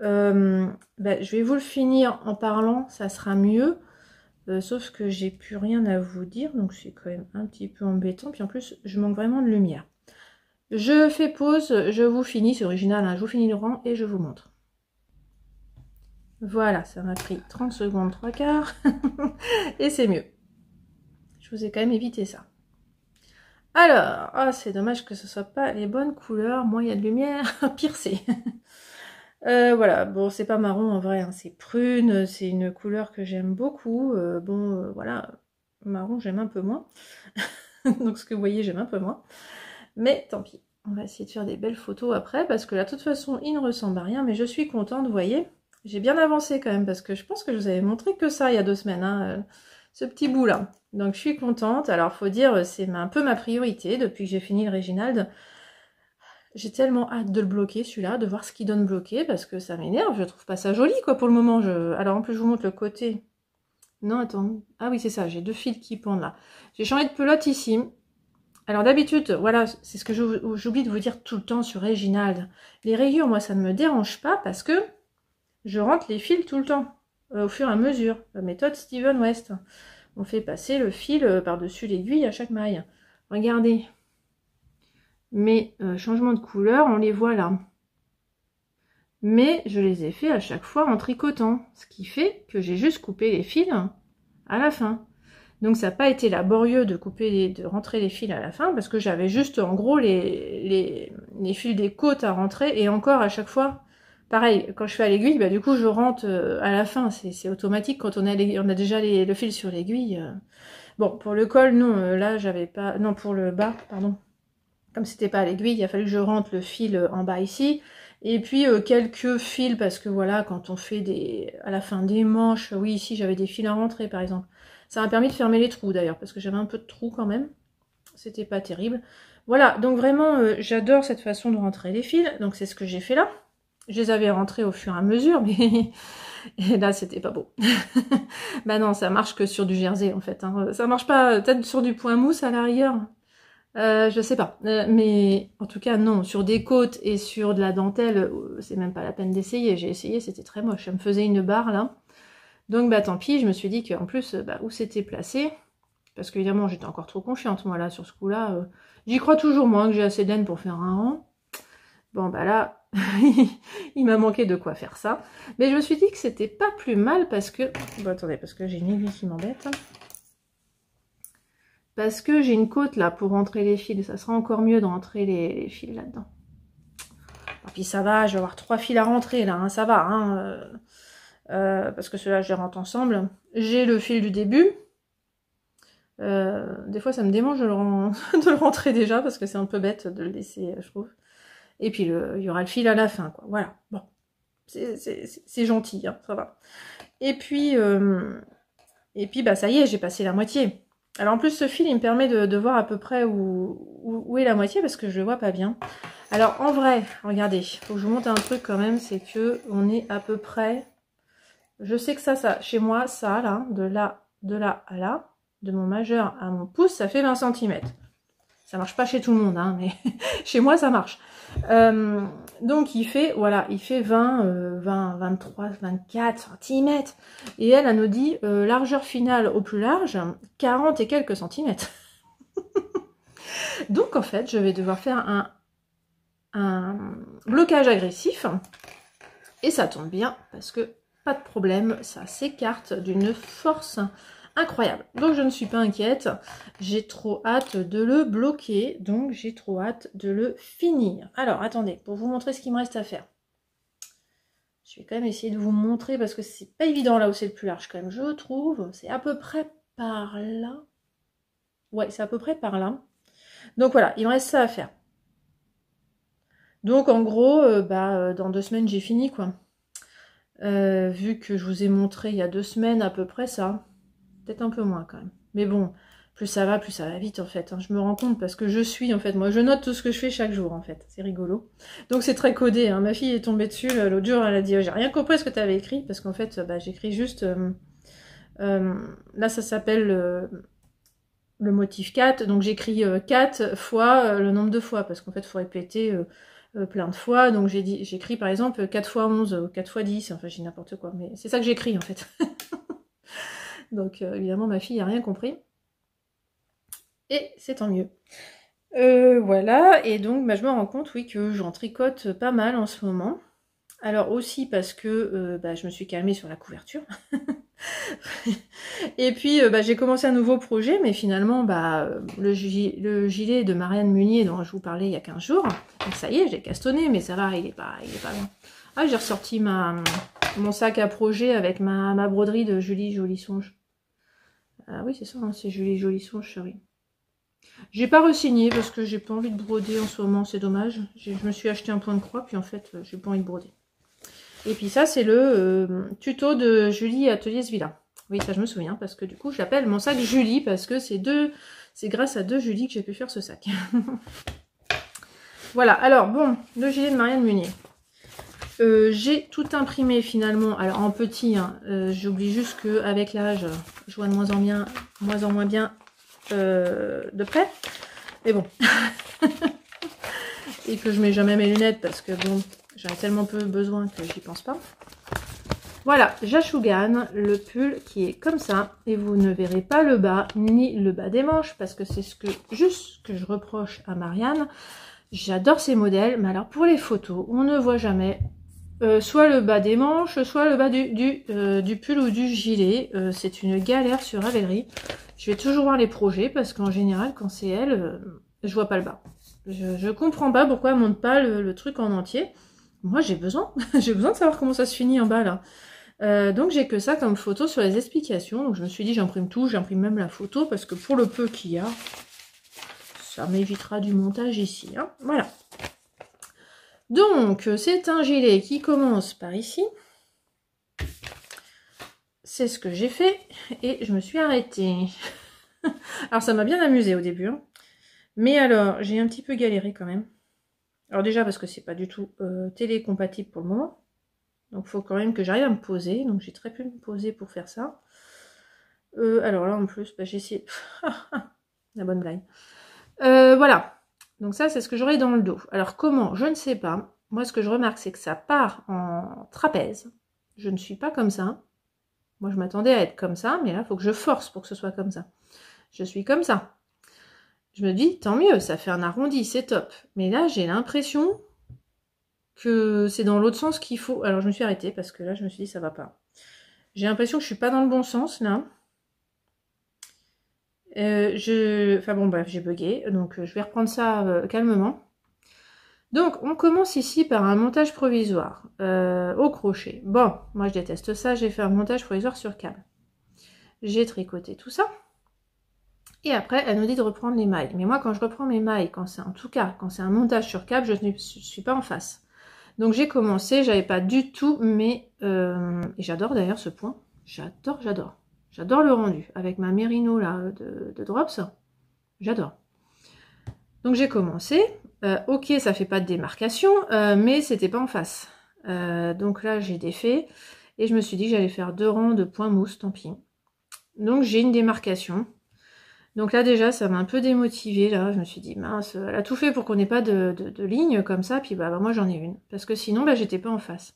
Je vais vous le finir en parlant, ça sera mieux. Sauf que j'ai plus rien à vous dire, donc c'est quand même un petit peu embêtant. Puis en plus, je manque vraiment de lumière. Je fais pause, je vous finis, c'est original, hein, je vous finis le rang et je vous montre. Voilà, ça m'a pris 30 secondes, 3/4. Et c'est mieux. Je vous ai quand même évité ça. Alors, oh, c'est dommage que ce soit pas les bonnes couleurs. Moins il y a de lumière, pire c'est. Voilà, bon, c'est pas marron en vrai, hein, c'est prune. C'est une couleur que j'aime beaucoup. Voilà, marron j'aime un peu moins. Donc ce que vous voyez, j'aime un peu moins. Mais tant pis. On va essayer de faire des belles photos après. Parce que là, de toute façon, il ne ressemble à rien. Mais je suis contente, vous voyez. J'ai bien avancé quand même, parce que je pense que je vous avais montré que ça il y a 2 semaines, hein, ce petit bout là. Donc je suis contente. Alors faut dire, c'est un peu ma priorité depuis que j'ai fini le Réginald. J'ai tellement hâte de le bloquer celui-là, de voir ce qu'il donne bloqué, parce que ça m'énerve, je trouve pas ça joli quoi pour le moment. Alors en plus je vous montre le côté. Non attends, ah oui c'est ça, j'ai 2 fils qui pendent là. J'ai changé de pelote ici. Alors d'habitude, voilà, c'est ce que j'oublie de vous dire tout le temps sur Réginald. Les rayures, moi ça ne me dérange pas, parce que je rentre les fils tout le temps, au fur et à mesure. La méthode Steven West. On fait passer le fil par-dessus l'aiguille à chaque maille. Regardez. Mes changements de couleur, on les voit là. Mais je les ai fait à chaque fois en tricotant. Ce qui fait que j'ai juste coupé les fils à la fin. Donc ça n'a pas été laborieux de rentrer les fils à la fin, parce que j'avais juste en gros les fils des côtes à rentrer, et encore à chaque fois... Pareil, quand je fais à l'aiguille, du coup, je rentre à la fin. C'est automatique quand on a déjà le fil sur l'aiguille. Bon, pour le col, non. Là, j'avais pas... Non, pour le bas, pardon. Comme c'était pas à l'aiguille, il a fallu que je rentre le fil en bas ici. Et puis, quelques fils, parce que voilà, quand on fait à la fin des manches... Oui, ici, j'avais des fils à rentrer, par exemple. Ça m'a permis de fermer les trous, d'ailleurs, parce que j'avais un peu de trous, quand même. C'était pas terrible. Voilà, donc vraiment, j'adore cette façon de rentrer les fils. Donc, c'est ce que j'ai fait là. Je les avais rentrés au fur et à mesure, mais et là, c'était pas beau. Bah non, ça marche que sur du jersey, en fait. Hein. Ça marche pas, peut-être sur du point mousse à la rigueur. Je sais pas. Mais en tout cas, non. Sur des côtes et sur de la dentelle, c'est même pas la peine d'essayer. J'ai essayé, c'était très moche. Ça me faisait une barre, là. Donc, tant pis. Je me suis dit qu'en plus, où c'était placé, parce qu'évidemment, j'étais encore trop confiante, moi, là, sur ce coup-là. J'y crois toujours, moi, que j'ai assez d'aine pour faire un rang. Bon, là... il m'a manqué de quoi faire ça. Mais je me suis dit que c'était pas plus mal parce que... Bon, attendez, parce que j'ai une aiguille qui m'embête. Parce que j'ai une côte là pour rentrer les fils. Ça sera encore mieux de rentrer les fils là-dedans. Et puis ça va, je vais avoir 3 fils à rentrer là. Hein, ça va. Hein, parce que ceux-là, je les rentre ensemble. J'ai le fil du début. Des fois, ça me démange de le rentrer déjà parce que c'est un peu bête de le laisser, je trouve. Et puis, il y aura le fil à la fin, quoi. Voilà. Bon. C'est gentil, hein, ça va. Et puis, ça y est, j'ai passé la moitié. Alors, en plus, ce fil, il me permet de voir à peu près où est la moitié, parce que je le vois pas bien. Alors, en vrai, regardez, faut que je vous montre un truc quand même, c'est que on est à peu près... Je sais que ça, chez moi, ça, là, de là à là, de mon majeur à mon pouce, ça fait 20 cm. Ça marche pas chez tout le monde, hein, mais chez moi, ça marche. Donc, il fait 20, 23, 24 cm. Et elle nous dit, largeur finale au plus large, 40 et quelques centimètres. Donc, en fait, je vais devoir faire un blocage agressif. Et ça tombe bien, parce que pas de problème, ça s'écarte d'une force incroyable. Donc je ne suis pas inquiète, j'ai trop hâte de le bloquer, donc j'ai trop hâte de le finir. Alors attendez, pour vous montrer ce qu'il me reste à faire. Je vais quand même essayer de vous montrer parce que c'est pas évident là où c'est le plus large quand même, je trouve. C'est à peu près par là. Ouais, c'est à peu près par là. Donc voilà, il me reste ça à faire. Donc en gros, dans 2 semaines j'ai fini quoi. Vu que je vous ai montré il y a 2 semaines à peu près ça. Peut-être un peu moins quand même. Mais bon, plus ça va vite en fait. Hein. Je me rends compte parce que je suis en fait, moi je note tout ce que je fais chaque jour en fait. C'est rigolo. Donc c'est très codé. Hein. Ma fille est tombée dessus l'autre jour, elle a dit j'ai rien compris ce que tu avais écrit parce qu'en fait j'écris juste. Là ça s'appelle le motif 4. Donc j'écris 4 fois le nombre de fois parce qu'en fait il faut répéter plein de fois. Donc j'écris par exemple 4 fois 11, 4 fois 10. Enfin j'ai n'importe quoi. Mais c'est ça que j'écris en fait. Donc évidemment ma fille n'a rien compris. Et c'est tant mieux. Voilà, et donc je me rends compte oui que j'en tricote pas mal en ce moment. Alors aussi parce que je me suis calmée sur la couverture. Et puis j'ai commencé un nouveau projet, mais finalement le gilet de Marianne Munier dont je vous parlais il y a 15 jours. Donc ça y est, j'ai castonné, mais ça va, il est pas loin. Ah, j'ai ressorti mon sac à projet avec ma broderie de Julie Jolie Songe. Ah oui, c'est ça, hein, c'est Julie Jolie Songe, chérie. J'ai pas re-signé parce que j'ai pas envie de broder en ce moment, c'est dommage. Je me suis acheté un point de croix, puis en fait, j'ai pas envie de broder. Et puis ça, c'est le tuto de Julie Atelier Villa. Oui, ça je me souviens, parce que du coup, je l'appelle mon sac Julie, parce que c'est grâce à 2 Julie que j'ai pu faire ce sac. Voilà, alors bon, le gilet de Marianne Munier. J'ai tout imprimé finalement, alors en petit, hein, j'oublie juste qu'avec l'âge, je vois de moins en moins bien de près. Mais bon. Et que je mets jamais mes lunettes parce que bon, j'en ai tellement peu besoin que j'y pense pas. Voilà, j'achouganne le pull qui est comme ça. Et vous ne verrez pas le bas, ni le bas des manches, parce que c'est juste ce que je reproche à Marianne. J'adore ces modèles, mais alors pour les photos, on ne voit jamais soit le bas des manches, soit le bas du pull ou du gilet. C'est une galère sur Ravelry. Je vais toujours voir les projets, parce qu'en général, quand c'est elle, je vois pas le bas. Je comprends pas pourquoi elle monte pas le truc en entier. Moi, j'ai besoin. J'ai besoin de savoir comment ça se finit en bas, là. Donc, j'ai que ça comme photo sur les explications. Donc, je me suis dit, j'imprime tout. J'imprime même la photo parce que pour le peu qu'il y a, ça m'évitera du montage ici. Hein. Voilà. Donc, c'est un gilet qui commence par ici. C'est ce que j'ai fait. Et je me suis arrêtée. Alors, ça m'a bien amusé au début. Hein. Mais alors, j'ai un petit peu galéré quand même. Alors déjà parce que c'est pas du tout télécompatible pour le moment. Donc il faut quand même que j'arrive à me poser. Donc j'ai très peu me poser pour faire ça. Alors là en plus, j'ai essayé... La bonne blague. Voilà. Donc ça c'est ce que j'aurai dans le dos. Alors comment? Je ne sais pas. Moi ce que je remarque c'est que ça part en trapèze. Je ne suis pas comme ça. Moi je m'attendais à être comme ça. Mais là il faut que je force pour que ce soit comme ça. Je suis comme ça. Je me dis, tant mieux, ça fait un arrondi, c'est top. Mais là, j'ai l'impression que c'est dans l'autre sens qu'il faut... Alors, je me suis arrêtée parce que là, je me suis dit, ça va pas. J'ai l'impression que je suis pas dans le bon sens, là. Enfin bon, bref, j'ai bugué. Donc, je vais reprendre ça calmement. Donc, on commence ici par un montage provisoire au crochet. Bon, moi, je déteste ça. J'ai fait un montage provisoire sur câble. J'ai tricoté tout ça. Et après, elle nous dit de reprendre les mailles. Mais moi, quand je reprends mes mailles, quand c'est un montage sur câble, je ne suis pas en face. Donc j'ai commencé, j'avais pas du tout, mais... et j'adore d'ailleurs ce point. J'adore. J'adore le rendu. Avec ma Merino là, de Drops. J'adore. Donc j'ai commencé. Ok, ça fait pas de démarcation, mais c'était pas en face. Donc là, j'ai défait. Et je me suis dit que j'allais faire 2 rangs de points mousse, tant pis. Donc j'ai une démarcation. Donc là déjà ça m'a un peu démotivée, là je me suis dit mince, elle a tout fait pour qu'on n'ait pas de ligne comme ça, puis moi j'en ai une, parce que sinon j'étais pas en face.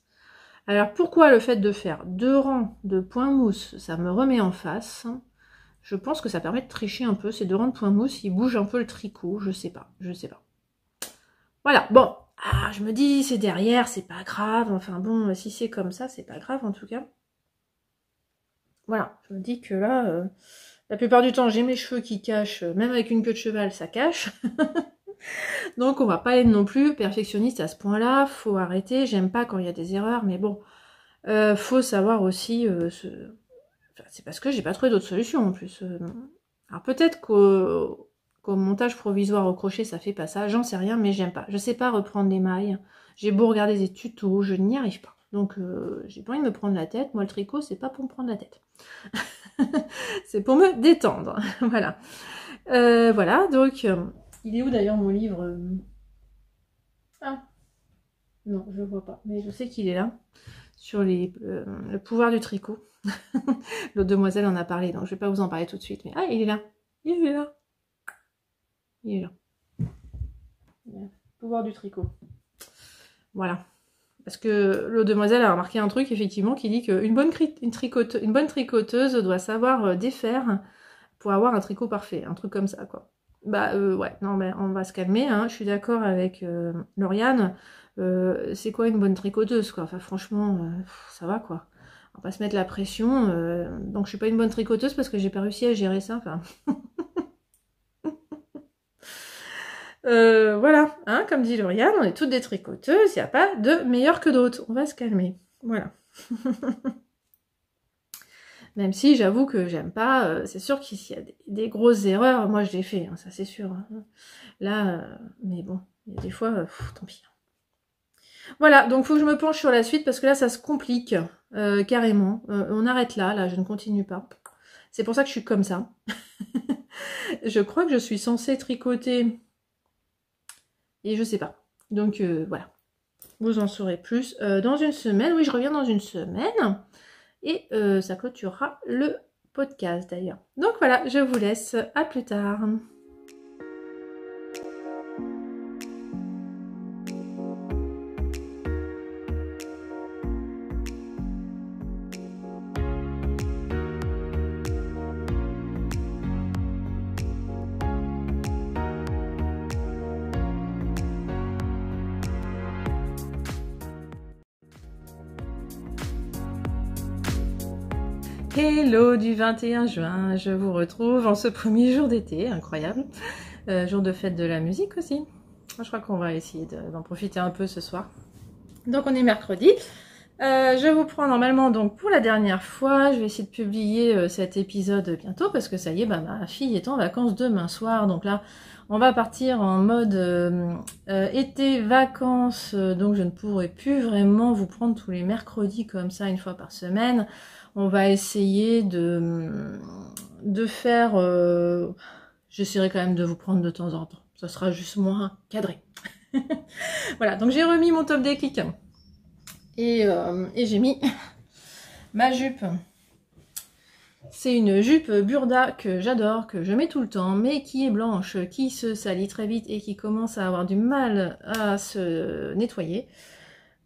Alors pourquoi le fait de faire 2 rangs de points mousse, ça me remet en face? Je pense que ça permet de tricher un peu, ces 2 rangs de points mousse, ils bougent un peu le tricot, je sais pas. Voilà, bon, je me dis c'est derrière, c'est pas grave, enfin bon, si c'est comme ça, c'est pas grave en tout cas. voilà, je me dis que là, la plupart du temps, j'ai mes cheveux qui cachent, même avec une queue de cheval, ça cache. Donc on va pas être non plus perfectionniste à ce point-là, faut arrêter, j'aime pas quand il y a des erreurs, mais bon, faut savoir aussi, enfin, c'est parce que j'ai pas trouvé d'autres solutions en plus. Alors peut-être qu'au montage provisoire au crochet ça fait pas ça, j'en sais rien, mais j'aime pas. Je sais pas reprendre les mailles, j'ai beau regarder des tutos, je n'y arrive pas. Donc j'ai pas envie de me prendre la tête, moi le tricot c'est pas pour me prendre la tête. C'est pour me détendre, voilà. Voilà, donc... il est où d'ailleurs mon livre? Ah, non, je le vois pas, mais je sais qu'il est là, sur le pouvoir du tricot. L'autre demoiselle en a parlé, donc je vais pas vous en parler tout de suite, mais ah, il est là, il est là, il est là. Le pouvoir du tricot. Voilà. Parce que l'autre demoiselle a remarqué un truc, effectivement, qui dit qu'une bonne tricoteuse doit savoir défaire pour avoir un tricot parfait, un truc comme ça, quoi. Bah ouais, non mais on va se calmer, hein. Je suis d'accord avec Lauriane, c'est quoi une bonne tricoteuse, quoi. Enfin franchement, ça va, quoi. On va pas se mettre la pression, donc je suis pas une bonne tricoteuse parce que j'ai pas réussi à gérer ça, enfin... voilà, hein, comme dit Lauriane, on est toutes des tricoteuses, il n'y a pas de meilleure que d'autres, on va se calmer, voilà. Même si j'avoue que j'aime pas, c'est sûr qu'il y a des grosses erreurs, moi je les fais, hein, ça c'est sûr. Hein. Là, mais bon, il y a des fois, tant pis. Voilà, donc faut que je me penche sur la suite parce que là ça se complique carrément. On arrête là, je ne continue pas. C'est pour ça que je suis comme ça. Je crois que je suis censée tricoter et je sais pas. Donc voilà, vous en saurez plus dans une semaine. Oui, je reviens dans une semaine. Et ça clôturera le podcast d'ailleurs. Donc voilà, je vous laisse. À plus tard. Hello du 21 juin, je vous retrouve en ce premier jour d'été, incroyable. Jour de fête de la musique aussi. Je crois qu'on va essayer d'en profiter un peu ce soir. Donc on est mercredi. Je vous prends normalement donc pour la dernière fois. Je vais essayer de publier cet épisode bientôt parce que ça y est, bah, ma fille est en vacances demain soir. Donc là, on va partir en mode été, vacances. Donc je ne pourrai plus vraiment vous prendre tous les mercredis comme ça une fois par semaine. On va essayer de faire... j'essaierai quand même de vous prendre de temps en temps. Ça sera juste moins cadré. Voilà, donc j'ai remis mon top déclic. Et j'ai mis ma jupe. C'est une jupe Burda que j'adore, que je mets tout le temps, mais qui est blanche, qui se salit très vite et qui commence à avoir du mal à se nettoyer.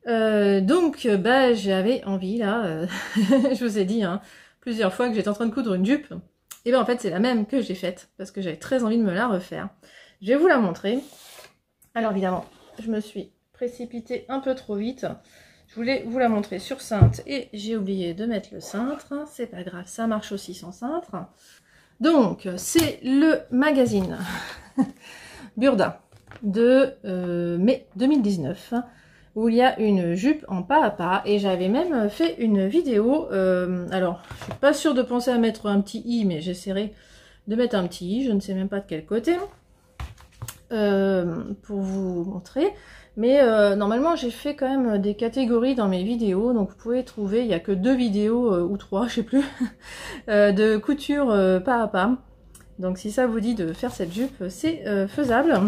Donc bah j'avais envie là, je vous ai dit hein, plusieurs fois que j'étais en train de coudre une jupe, et ben en fait c'est la même que j'ai faite, parce que j'avais très envie de me la refaire. Je vais vous la montrer. Alors évidemment, je me suis précipitée un peu trop vite, je voulais vous la montrer sur cintre, et j'ai oublié de mettre le cintre, c'est pas grave, ça marche aussi sans cintre. Donc c'est le magazine Burda de mai 2019, où il y a une jupe en pas à pas, et j'avais même fait une vidéo, alors je suis pas sûre de penser à mettre un petit i, mais j'essaierai de mettre un petit i, je ne sais même pas de quel côté, pour vous montrer, mais normalement j'ai fait quand même des catégories dans mes vidéos, donc vous pouvez trouver, il n'y a que 2 vidéos, ou 3, je sais plus, de couture pas à pas, donc si ça vous dit de faire cette jupe, c'est faisable,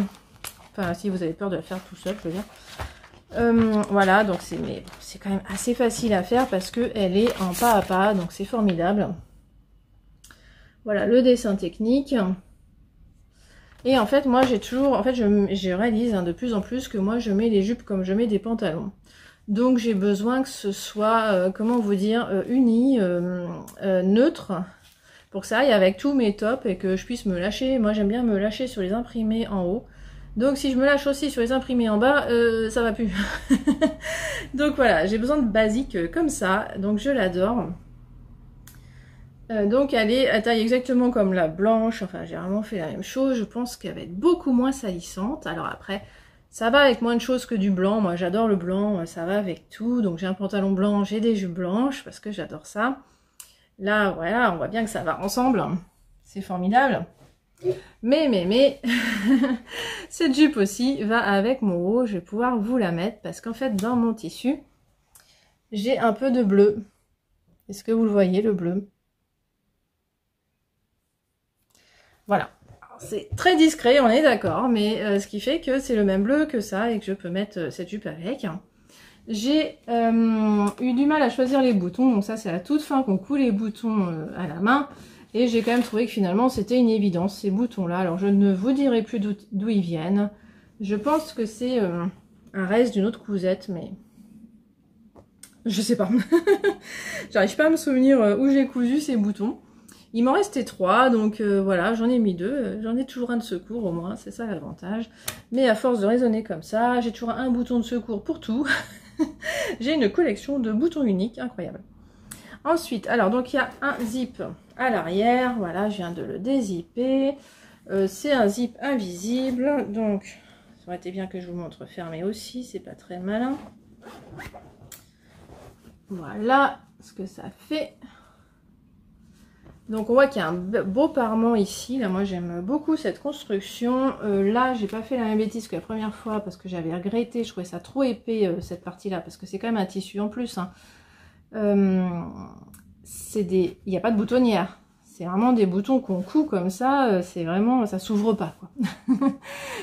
enfin si vous avez peur de la faire tout seul, je veux dire. Voilà, donc c'est quand même assez facile à faire parce que elle est en pas à pas, donc c'est formidable. Voilà le dessin technique. Et en fait moi j'ai toujours, en fait je réalise hein, de plus en plus que moi je mets les jupes comme je mets des pantalons. Donc j'ai besoin que ce soit, comment vous dire, uni, neutre, pour que ça aille avec tous mes tops et que je puisse me lâcher. Moi j'aime bien me lâcher sur les imprimés en haut. Donc si je me lâche aussi sur les imprimés en bas, ça va plus. Donc voilà, j'ai besoin de basique comme ça, donc je l'adore. Donc elle est à taille exactement comme la blanche, enfin j'ai vraiment fait la même chose, je pense qu'elle va être beaucoup moins salissante. Alors après, ça va avec moins de choses que du blanc, moi j'adore le blanc, ça va avec tout. Donc j'ai un pantalon blanc, j'ai des jupes blanches parce que j'adore ça. Là voilà, on voit bien que ça va ensemble, c'est formidable. Mais, cette jupe aussi va avec mon haut, je vais pouvoir vous la mettre parce qu'en fait dans mon tissu, j'ai un peu de bleu. Est-ce que vous le voyez, le bleu? Voilà, c'est très discret, on est d'accord, mais ce qui fait que c'est le même bleu que ça et que je peux mettre cette jupe avec. J'ai eu du mal à choisir les boutons, donc ça c'est à la toute fin qu'on coud les boutons à la main. Et j'ai quand même trouvé que finalement c'était une évidence, ces boutons-là. Alors je ne vous dirai plus d'où ils viennent. Je pense que c'est un reste d'une autre cousette, mais je sais pas. J'arrive pas à me souvenir où j'ai cousu ces boutons. Il m'en restait 3, donc voilà, j'en ai mis 2. J'en ai toujours un de secours au moins, c'est ça l'avantage. Mais à force de raisonner comme ça, j'ai toujours un bouton de secours pour tout. J'ai une collection de boutons uniques, incroyable. Ensuite, alors donc il y a un zip à l'arrière, voilà, je viens de le dézipper. C'est un zip invisible, donc ça aurait été bien que je vous montre fermé aussi, c'est pas très malin. Voilà ce que ça fait. Donc on voit qu'il y a un beau parement ici, là moi j'aime beaucoup cette construction. Là j'ai pas fait la même bêtise que la première fois parce que j'avais regretté, je trouvais ça trop épais cette partie là, parce que c'est quand même un tissu en plus. Hein. Il n'y a pas de boutonnière, c'est vraiment des boutons qu'on coud comme ça, c'est vraiment, ça s'ouvre pas quoi.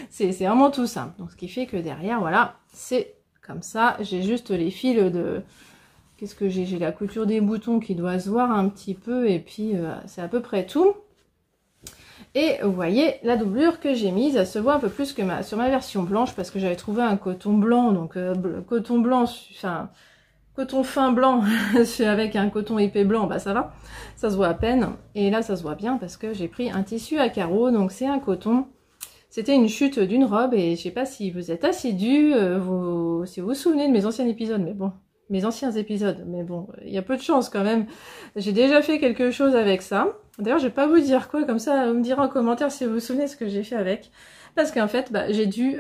C'est vraiment tout simple, donc ce qui fait que derrière voilà, c'est comme ça, j'ai juste les fils de... Qu'est-ce que j'ai? J'ai la couture des boutons qui doit se voir un petit peu et puis c'est à peu près tout. Et vous voyez, la doublure que j'ai mise, elle se voit un peu plus que sur ma version blanche parce que j'avais trouvé un coton blanc, donc coton blanc, enfin coton fin blanc avec un coton épais blanc, bah ça va, ça se voit à peine. Et là ça se voit bien parce que j'ai pris un tissu à carreaux, donc c'est un coton. C'était une chute d'une robe et je sais pas si vous êtes assidus, si vous vous souvenez de mes anciens épisodes, mais bon... mes anciens épisodes, mais bon, il y a peu de chance quand même. J'ai déjà fait quelque chose avec ça. D'ailleurs, je vais pas vous dire quoi, comme ça, vous me direz en commentaire si vous vous souvenez ce que j'ai fait avec. Parce qu'en fait, bah, j'ai dû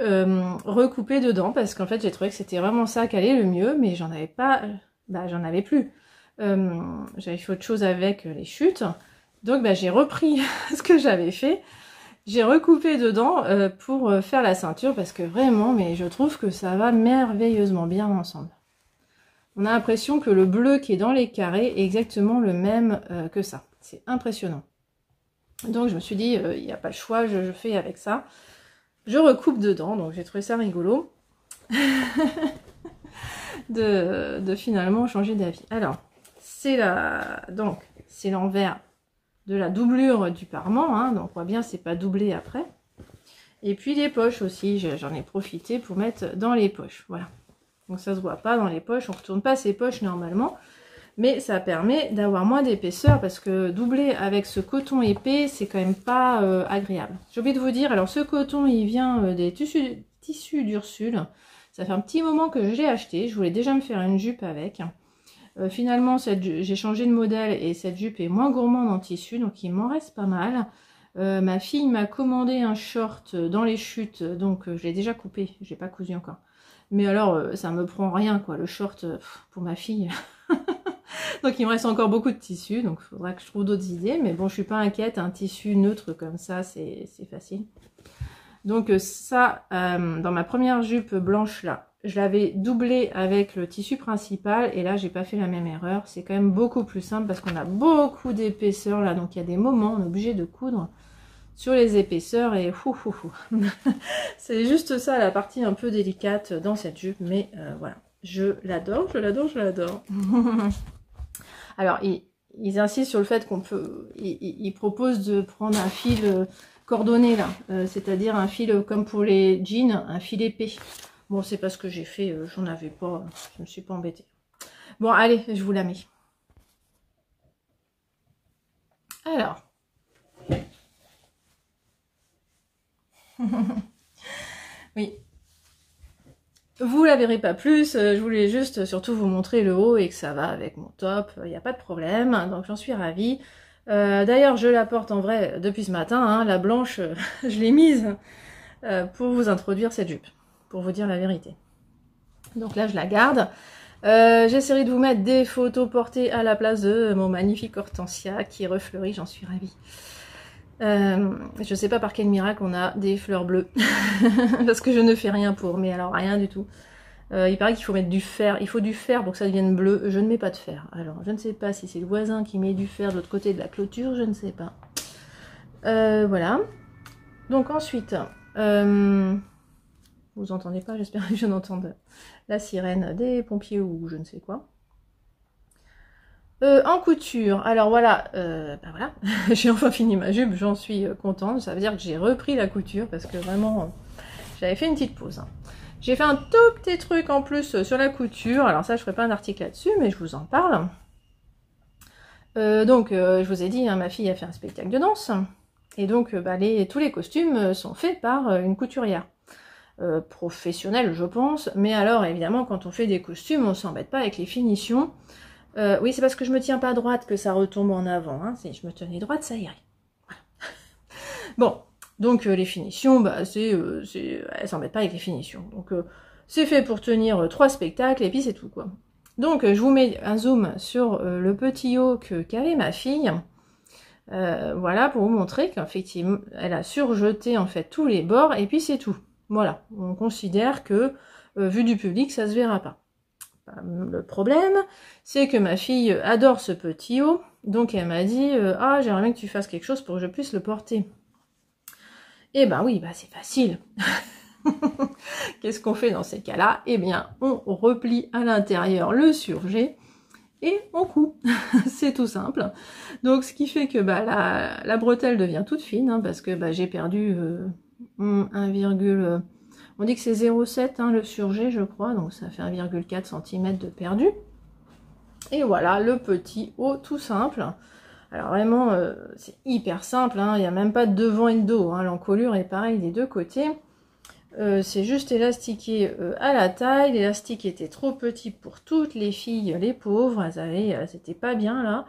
recouper dedans, parce qu'en fait, j'ai trouvé que c'était vraiment ça qui allait le mieux, mais j'en avais pas, bah, j'en avais plus. J'avais fait autre chose avec les chutes. Donc, bah, j'ai repris ce que j'avais fait. J'ai recoupé dedans pour faire la ceinture, parce que vraiment, mais je trouve que ça va merveilleusement bien ensemble. On a l'impression que le bleu qui est dans les carrés est exactement le même que ça. C'est impressionnant. Donc je me suis dit, il n'y a pas le choix, je fais avec ça. Je recoupe dedans, donc j'ai trouvé ça rigolo. de finalement changer d'avis. Alors, c'est l'envers de la doublure du parement, hein, donc on voit bien c'est pas doublé après. Et puis les poches aussi, j'en ai profité pour mettre dans les poches, voilà. Donc ça se voit pas dans les poches, on retourne pas ces poches normalement, mais ça permet d'avoir moins d'épaisseur parce que doubler avec ce coton épais, c'est quand même pas agréable. J'ai oublié de vous dire, alors ce coton il vient des tissus d'Ursule, ça fait un petit moment que je l'ai acheté, je voulais déjà me faire une jupe avec. Finalement j'ai changé de modèle et cette jupe est moins gourmande en tissu, donc il m'en reste pas mal. Ma fille m'a commandé un short dans les chutes, donc je l'ai déjà coupé, j'ai pas cousu encore. Mais alors, ça me prend rien, quoi, le short, pour ma fille. Donc, il me reste encore beaucoup de tissu, donc il faudra que je trouve d'autres idées. Mais bon, je suis pas inquiète, un tissu neutre comme ça, c'est facile. Donc ça, dans ma première jupe blanche, là, je l'avais doublé avec le tissu principal. Et là, j'ai pas fait la même erreur. C'est quand même beaucoup plus simple parce qu'on a beaucoup d'épaisseur, là. Donc, il y a des moments, on est obligé de coudre sur les épaisseurs et c'est juste ça la partie un peu délicate dans cette jupe, mais voilà, je l'adore, je l'adore, je l'adore. Alors ils insistent sur le fait qu'on peut, ils proposent de prendre un fil cordonné là, c'est-à-dire un fil comme pour les jeans, un fil épais. Bon, c'est pas ce que j'ai fait, j'en avais pas, je me suis pas embêtée. Bon allez, je vous la mets. Alors oui, vous la verrez pas plus, je voulais juste surtout vous montrer le haut et que ça va avec mon top, il n'y a pas de problème, donc j'en suis ravie. D'ailleurs, je la porte en vrai depuis ce matin, hein, la blanche, je l'ai mise pour vous introduire cette jupe, pour vous dire la vérité. Donc là, je la garde. J'essaierai de vous mettre des photos portées à la place de mon magnifique hortensia qui refleurit, j'en suis ravie. Je sais pas par quel miracle on a des fleurs bleues, parce que je ne fais rien pour, mais alors rien du tout. Il paraît qu'il faut mettre du fer, il faut du fer pour que ça devienne bleu, je ne mets pas de fer. Alors je ne sais pas si c'est le voisin qui met du fer de l'autre côté de la clôture, je ne sais pas. Voilà. Donc ensuite, vous entendez pas, j'espère que je n'entende la sirène des pompiers ou je ne sais quoi. En couture, alors voilà, voilà, j'ai enfin fini ma jupe, j'en suis contente, ça veut dire que j'ai repris la couture parce que vraiment, j'avais fait une petite pause. Hein. J'ai fait un tout petit truc en plus sur la couture, alors ça je ferai pas un article là-dessus, mais je vous en parle. Je vous ai dit, hein, ma fille a fait un spectacle de danse, et donc tous les costumes sont faits par une couturière. Professionnelle je pense, mais alors évidemment quand on fait des costumes, on s'embête pas avec les finitions. Oui, c'est parce que je me tiens pas droite que ça retombe en avant. Hein. Si je me tenais droite, ça irait. Voilà. Bon, donc les finitions, elle s'embête pas avec les finitions. Donc c'est fait pour tenir 3 spectacles et puis c'est tout quoi. Donc je vous mets un zoom sur le petit haut qu'avait ma fille. Voilà, pour vous montrer qu'effectivement, elle a surjeté en fait tous les bords et puis c'est tout. Voilà, on considère que vu du public, ça se verra pas. Le problème, c'est que ma fille adore ce petit haut, donc elle m'a dit ah, j'aimerais bien que tu fasses quelque chose pour que je puisse le porter. Et ben oui, c'est facile. Qu'est-ce qu'on fait dans ces cas-là? Eh bien, on replie à l'intérieur le surjet et on coud. C'est tout simple. Donc, ce qui fait que la bretelle devient toute fine, hein, parce que j'ai perdu 1, on dit que c'est 0,7 hein, le surjet, je crois, donc ça fait 1,4 cm de perdu. Et voilà, le petit haut tout simple. Alors vraiment, c'est hyper simple, hein, il n'y a même pas de devant et de dos. Hein, l'encolure est pareil des deux côtés. C'est juste élastiqué à la taille. L'élastique était trop petit pour toutes les filles, les pauvres. C'était pas bien là.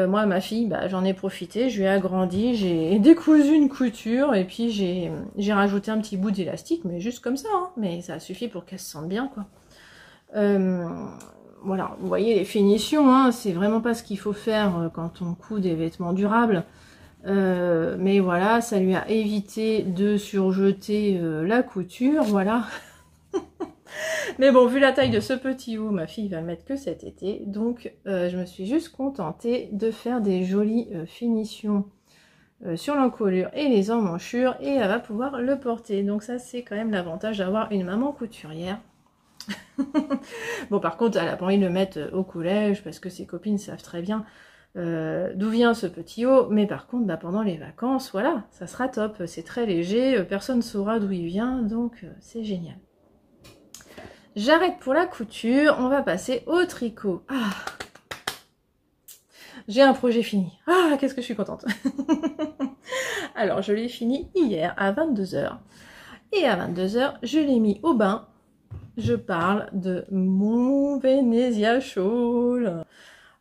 Moi, ma fille, j'en ai profité, je lui ai agrandi, j'ai décousu une couture et puis j'ai rajouté un petit bout d'élastique, mais juste comme ça, hein, mais ça suffit pour qu'elle se sente bien, quoi. Voilà, vous voyez les finitions, hein, c'est vraiment pas ce qu'il faut faire quand on coud des vêtements durables, mais voilà, ça lui a évité de surjeter la couture, voilà. Mais bon, vu la taille de ce petit haut, ma fille va le mettre que cet été, donc je me suis juste contentée de faire des jolies finitions sur l'encolure et les emmanchures, et elle va pouvoir le porter. Donc ça, c'est quand même l'avantage d'avoir une maman couturière. Bon, par contre, elle a pas envie de le mettre au collège, parce que ses copines savent très bien d'où vient ce petit haut, mais par contre, pendant les vacances, voilà, ça sera top, c'est très léger, personne ne saura d'où il vient, donc c'est génial. J'arrête pour la couture, on va passer au tricot. Ah, j'ai un projet fini. Ah, qu'est-ce que je suis contente. Alors, je l'ai fini hier à 22 h. Et à 22 h, je l'ai mis au bain. Je parle de mon Venezia Shawl.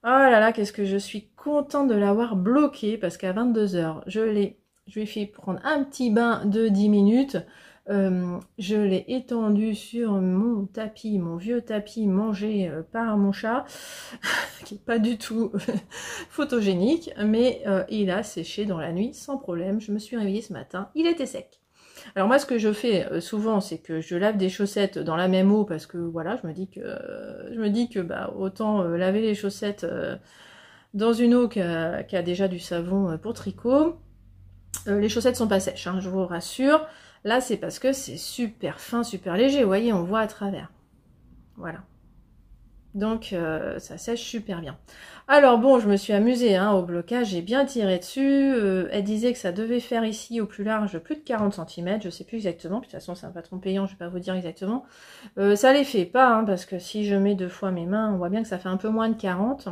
Oh là là, qu'est-ce que je suis contente de l'avoir bloqué, parce qu'à 22 h, je lui ai fait prendre un petit bain de 10 minutes. Je l'ai étendu sur mon tapis, mon vieux tapis mangé par mon chat, qui n'est pas du tout photogénique, mais il a séché dans la nuit sans problème. Je me suis réveillée ce matin, il était sec. Alors moi, ce que je fais souvent, c'est que je lave des chaussettes dans la même eau, parce que voilà, je me dis que autant laver les chaussettes dans une eau qui a déjà du savon pour tricot. Les chaussettes sont pas sèches, hein, je vous rassure. Là, c'est parce que c'est super fin, super léger. Vous voyez, on voit à travers. Voilà. Donc, ça sèche super bien. Alors bon, je me suis amusée au blocage. J'ai bien tiré dessus. Elle disait que ça devait faire ici, au plus large, plus de 40 cm. Je sais plus exactement. De toute façon, c'est un patron payant. Je vais pas vous dire exactement. Ça les fait pas, hein, parce que si je mets 2 fois mes mains, on voit bien que ça fait un peu moins de 40.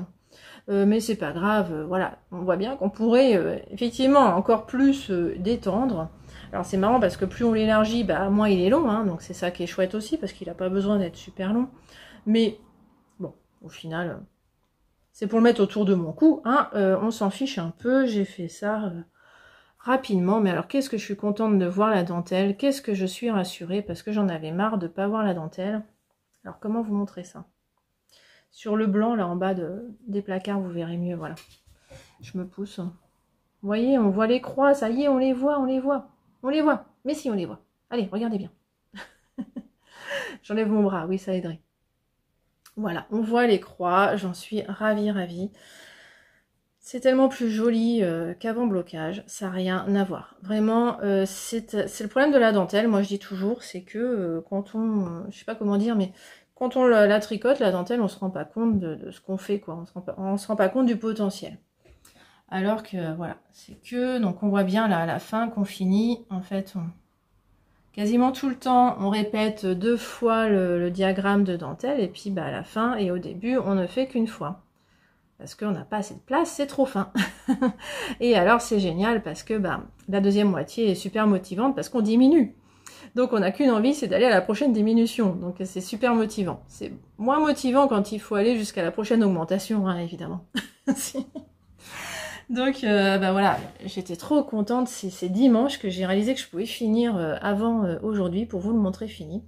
Mais c'est pas grave. Voilà. On voit bien qu'on pourrait, effectivement, encore plus détendre. Alors c'est marrant parce que plus on l'élargit, moins il est long, hein, donc c'est ça qui est chouette aussi, parce qu'il n'a pas besoin d'être super long. Mais bon, au final, c'est pour le mettre autour de mon cou, hein, on s'en fiche un peu, j'ai fait ça rapidement, mais alors qu'est-ce que je suis contente de voir la dentelle, qu'est-ce que je suis rassurée, parce que j'en avais marre de ne pas voir la dentelle. Alors comment vous montrer ça? Sur le blanc, là en bas des placards, vous verrez mieux, voilà. Je me pousse. Vous voyez, on voit les croix, ça y est, on les voit, on les voit. On les voit, mais si, on les voit. Allez, regardez bien. J'enlève mon bras, oui, ça aiderait. Voilà, on voit les croix, j'en suis ravie, ravie. C'est tellement plus joli qu'avant blocage, ça n'a rien à voir. Vraiment, c'est le problème de la dentelle, moi je dis toujours, c'est que quand on, je sais pas comment dire, mais quand on la tricote, la dentelle, on se rend pas compte de ce qu'on fait, quoi. On se rend pas compte du potentiel. Alors que, voilà, c'est que, donc on voit bien là, à la fin qu'on finit, en fait, quasiment tout le temps, on répète 2 fois le diagramme de dentelle, et puis bah, à la fin et au début, on ne fait qu'une fois. Parce qu'on n'a pas assez de place, c'est trop fin. Et alors c'est génial parce que bah, la deuxième moitié est super motivante parce qu'on diminue. Donc on n'a qu'une envie, c'est d'aller à la prochaine diminution. Donc c'est super motivant. C'est moins motivant quand il faut aller jusqu'à la prochaine augmentation, hein, évidemment. Donc bah voilà, j'étais trop contente. C'est dimanche que j'ai réalisé que je pouvais finir avant aujourd'hui pour vous le montrer fini.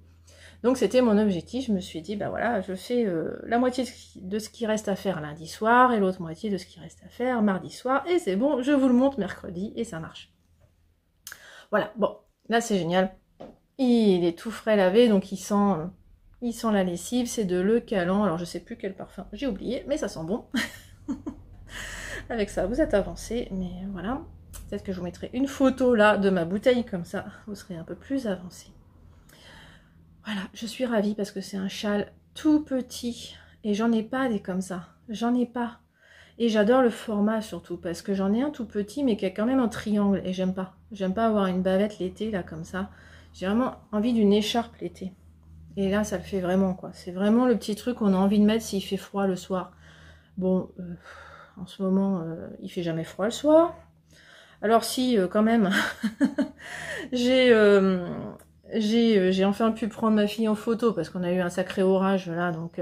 Donc c'était mon objectif, je me suis dit, bah voilà, je fais la moitié de ce qui reste à faire lundi soir, et l'autre moitié de ce qui reste à faire mardi soir, et c'est bon, je vous le montre mercredi, et ça marche. Voilà, bon, là c'est génial. Il est tout frais lavé, donc il sent la lessive, c'est de Le Calan, alors je sais plus quel parfum, j'ai oublié, mais ça sent bon. Avec ça, vous êtes avancé, mais voilà. Peut-être que je vous mettrai une photo là de ma bouteille, comme ça, vous serez un peu plus avancé. Voilà, je suis ravie parce que c'est un châle tout petit et j'en ai pas des comme ça, j'en ai pas. Et j'adore le format surtout parce que j'en ai un tout petit mais qui est quand même en triangle et j'aime pas. J'aime pas avoir une bavette l'été là comme ça. J'ai vraiment envie d'une écharpe l'été. Et là ça le fait vraiment quoi. C'est vraiment le petit truc qu'on a envie de mettre s'il fait froid le soir. Bon, en ce moment il fait jamais froid le soir. Alors si quand même, j'ai enfin pu prendre ma fille en photo parce qu'on a eu un sacré orage là, donc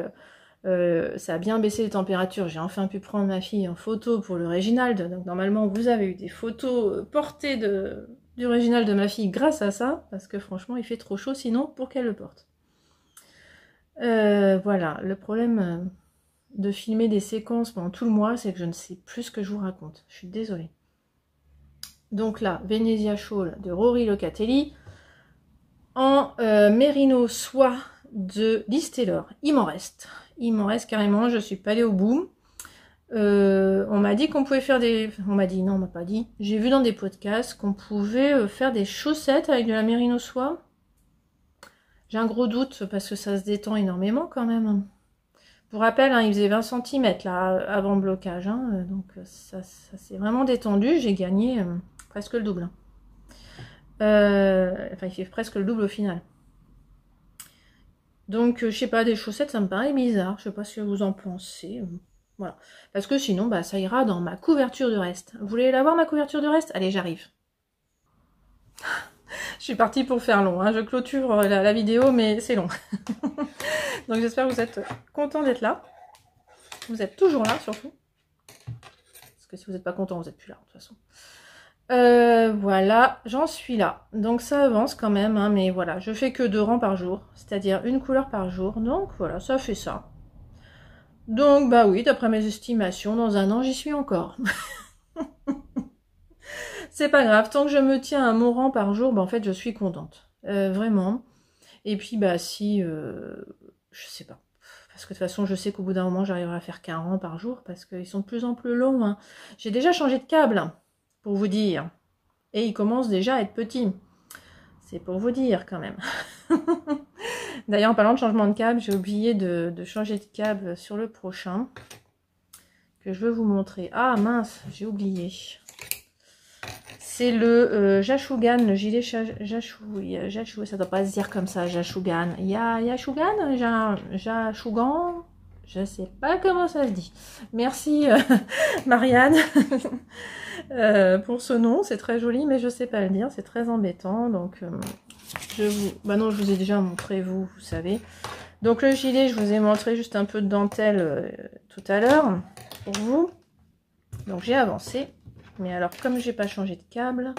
ça a bien baissé les températures. J'ai enfin pu prendre ma fille en photo pour le Réginald. Donc normalement vous avez eu des photos portées du Réginald de ma fille grâce à ça, parce que franchement il fait trop chaud sinon pour qu'elle le porte. Voilà, le problème de filmer des séquences pendant tout le mois, c'est que je ne sais plus ce que je vous raconte. Je suis désolée. Donc là, Venezia Shawl de Rory Locatelli en mérino soie de Liz Taylor. Il m'en reste carrément, je suis pas allée au bout. On m'a dit qu'on pouvait faire des... On m'a dit, non, on m'a pas dit. J'ai vu dans des podcasts qu'on pouvait faire des chaussettes avec de la mérino soie. J'ai un gros doute parce que ça se détend énormément quand même. Pour rappel, hein, il faisait 20 cm là, avant le blocage. Hein, donc ça s'est vraiment détendu. J'ai gagné presque le double. Enfin, il fait presque le double au final. Donc, je sais pas, des chaussettes, ça me paraît bizarre. Je sais pas ce que vous en pensez. Voilà. Parce que sinon, bah, ça ira dans ma couverture de reste. Vous voulez la voir, ma couverture de reste? Allez, j'arrive. Je suis partie pour faire long. Hein. Je clôture la vidéo, mais c'est long. Donc, j'espère que vous êtes contents d'être là. Vous êtes toujours là, surtout. Parce que si vous n'êtes pas content, vous n'êtes plus là, de toute façon. Voilà, j'en suis là. Donc ça avance quand même, hein, mais voilà, je fais que 2 rangs par jour, c'est-à-dire une couleur par jour. Donc voilà, ça fait ça. Donc bah oui, d'après mes estimations, dans 1 an, j'y suis encore. C'est pas grave, tant que je me tiens à mon rang par jour, bah en fait, je suis contente. Vraiment. Et puis bah si, je sais pas. Parce que de toute façon, je sais qu'au bout d'un moment, j'arriverai à faire qu'un rang par jour, parce qu'ils sont de plus en plus longs. Hein. J'ai déjà changé de câble. Pour vous dire. Et il commence déjà à être petit. C'est pour vous dire quand même. D'ailleurs, en parlant de changement de câble, j'ai oublié de changer de câble sur le prochain. Que je veux vous montrer. Ah mince, j'ai oublié. C'est le Jashugan, le gilet Jashu, ça doit pas se dire comme ça, Jashugan. Jashugan, Jashugan, je sais pas comment ça se dit. Merci Marianne. Pour ce nom, c'est très joli, mais je sais pas le dire, c'est très embêtant. Donc, bah non, je vous ai déjà montré, vous savez. Donc le gilet, je vous ai montré juste un peu de dentelle tout à l'heure. pour vous. Donc j'ai avancé, mais alors comme j'ai pas changé de câble,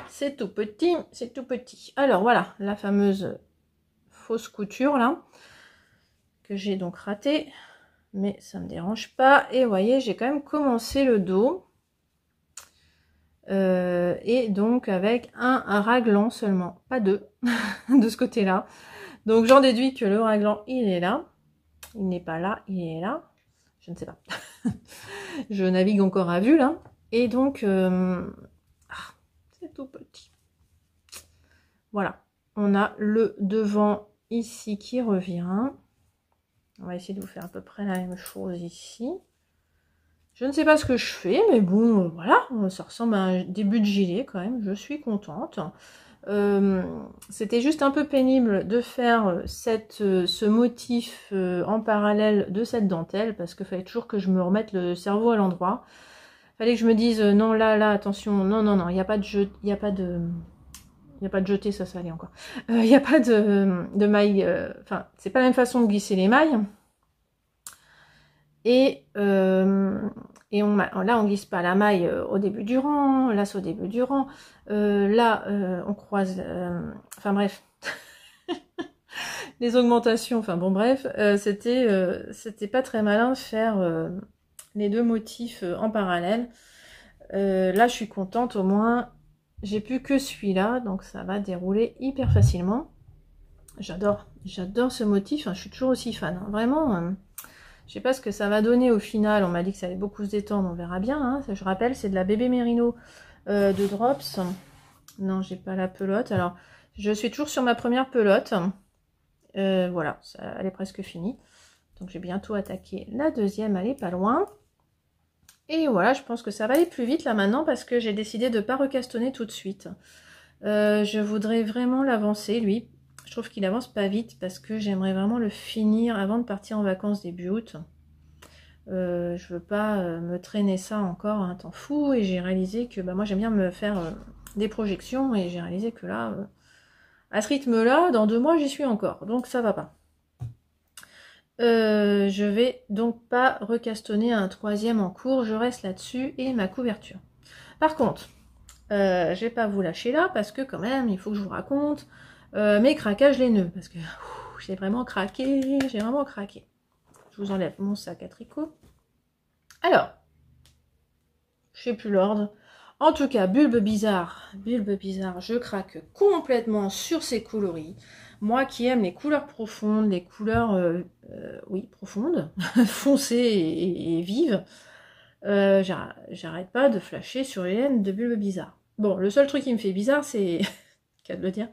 c'est tout petit, c'est tout petit. Alors voilà, la fameuse fausse couture là, que j'ai donc ratée, mais ça me dérange pas. Et vous voyez, j'ai quand même commencé le dos, et donc avec un raglan seulement, pas deux, de ce côté-là. Donc j'en déduis que le raglan, il est là. Il n'est pas là, il est là. Je ne sais pas. Je navigue encore à vue là. Et donc, c'est tout petit. Voilà. On a le devant ici qui revient. On va essayer de vous faire à peu près la même chose ici. Je ne sais pas ce que je fais, mais bon, voilà. Ça ressemble à un début de gilet quand même. Je suis contente. C'était juste un peu pénible de faire ce motif en parallèle de cette dentelle, parce qu'il fallait toujours que je me remette le cerveau à l'endroit. Fallait que je me dise non, là attention, non, il n'y a pas de jeu, il n'y a pas de jeté, ça allait encore. Il n'y a pas de maille, enfin c'est pas la même façon de glisser les mailles. Et là on glisse pas la maille au début du rang, là c'est au début du rang, là on croise, enfin bref, les augmentations, enfin bon bref, c'était pas très malin de faire les deux motifs en parallèle. Là je suis contente, au moins j'ai plus que celui-là, donc ça va dérouler hyper facilement. J'adore ce motif, hein, je suis toujours aussi fan, hein, vraiment. Je sais pas ce que ça va donner au final, on m'a dit que ça allait beaucoup se détendre, on verra bien. Hein. Je rappelle, c'est de la bébé Merino de Drops. Non, j'ai pas la pelote. Alors, je suis toujours sur ma première pelote. Voilà, elle est presque finie. Donc, j'ai bientôt attaqué la deuxième, elle est pas loin. Et voilà, je pense que ça va aller plus vite là maintenant parce que j'ai décidé de ne pas recastonner tout de suite. Je voudrais vraiment l'avancer, lui. Je trouve qu'il avance pas vite parce que j'aimerais vraiment le finir avant de partir en vacances début août. Je veux pas me traîner ça encore un temps fou, et j'ai réalisé que moi j'aime bien me faire des projections, et j'ai réalisé que là, à ce rythme-là, dans 2 mois j'y suis encore, donc ça va pas. Je vais donc pas recastonner un troisième en cours, je reste là-dessus et ma couverture. Par contre, je vais pas vous lâcher là parce que quand même il faut que je vous raconte mes craquages les nœuds, parce que j'ai vraiment craqué, Je vous enlève mon sac à tricot. Alors, je sais plus l'ordre. En tout cas, bulbe bizarre, je craque complètement sur ces coloris. Moi qui aime les couleurs profondes, les couleurs, oui, profondes, foncées et vives, j'arrête pas de flasher sur les laines de bulbe bizarre. Bon, le seul truc qui me fait bizarre, c'est, qu'à de le dire,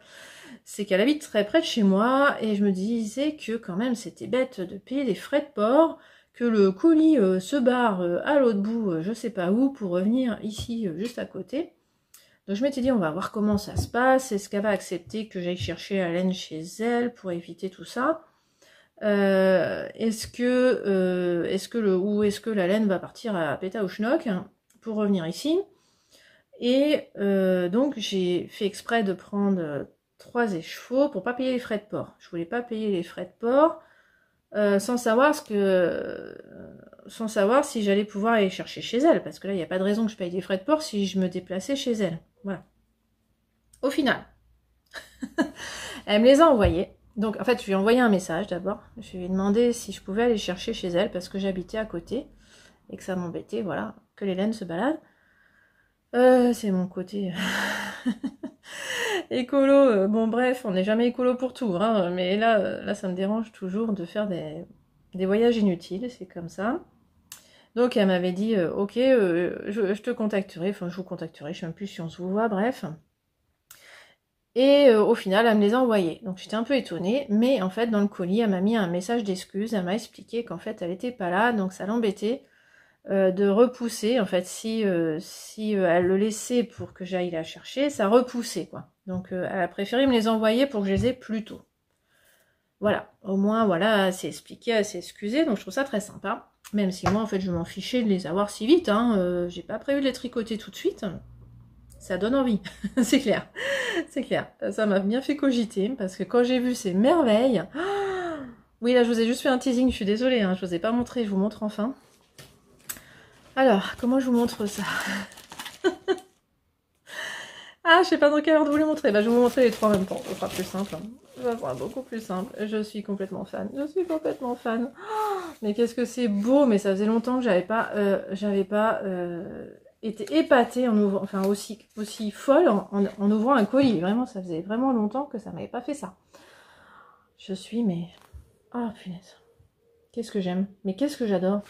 c'est qu'elle habite très près de chez moi, et je me disais que quand même c'était bête de payer des frais de port, que le colis se barre à l'autre bout, je sais pas où, pour revenir ici juste à côté. Donc je m'étais dit, on va voir comment ça se passe, est-ce qu'elle va accepter que j'aille chercher la laine chez elle pour éviter tout ça, est-ce que la laine va partir à Péta ou Schnock pour revenir ici. Et donc j'ai fait exprès de prendre 3 écheveaux pour pas payer les frais de port. Je voulais pas payer les frais de port sans savoir si j'allais pouvoir aller chercher chez elle, parce que là il n'y a pas de raison que je paye des frais de port si je me déplaçais chez elle. Voilà. Au final, elle me les a envoyés. Donc en fait je lui ai envoyé un message d'abord. Je lui ai demandé si je pouvais aller chercher chez elle parce que j'habitais à côté et que ça m'embêtait, voilà, que les laines se baladent. C'est mon côté écolo, bon bref, on n'est jamais écolo pour tout, hein, mais là ça me dérange toujours de faire des voyages inutiles, c'est comme ça. Donc elle m'avait dit, ok, je te contacterai, enfin je vous contacterai, je sais même plus si on se voit, bref. Et au final, elle me les a envoyés. Donc j'étais un peu étonnée, mais en fait dans le colis, elle m'a mis un message d'excuse, elle m'a expliqué qu'en fait elle était pas là, donc ça l'embêtait. De repousser, en fait, si elle le laissait pour que j'aille la chercher, ça repoussait, quoi. Donc, elle a préféré me les envoyer pour que je les ai plus tôt. Voilà, au moins, voilà, elle s'est expliquée, elle s'est excusée, donc je trouve ça très sympa. Même si moi, en fait, je m'en fichais de les avoir si vite, hein, j'ai pas prévu de les tricoter tout de suite. Ça donne envie, c'est clair, c'est clair. Ça m'a bien fait cogiter, parce que quand j'ai vu ces merveilles... Oui, là, je vous ai juste fait un teasing, je suis désolée, hein, je vous ai pas montré, je vous montre enfin. Alors, comment je vous montre ça? Ah, je sais pas dans quelle ordre vous les montrer. Bah, je vais vous montrer les trois en même temps. Ce sera plus simple. Hein. Ça sera beaucoup plus simple. Je suis complètement fan. Je suis complètement fan. Oh, mais qu'est-ce que c'est beau. Mais ça faisait longtemps que j'avais pas été épatée en ouvrant, enfin aussi folle en ouvrant un colis. Vraiment, ça faisait vraiment longtemps que ça m'avait pas fait ça. Je suis, mais... Oh, punaise. Qu'est-ce que j'aime. Mais qu'est-ce que j'adore.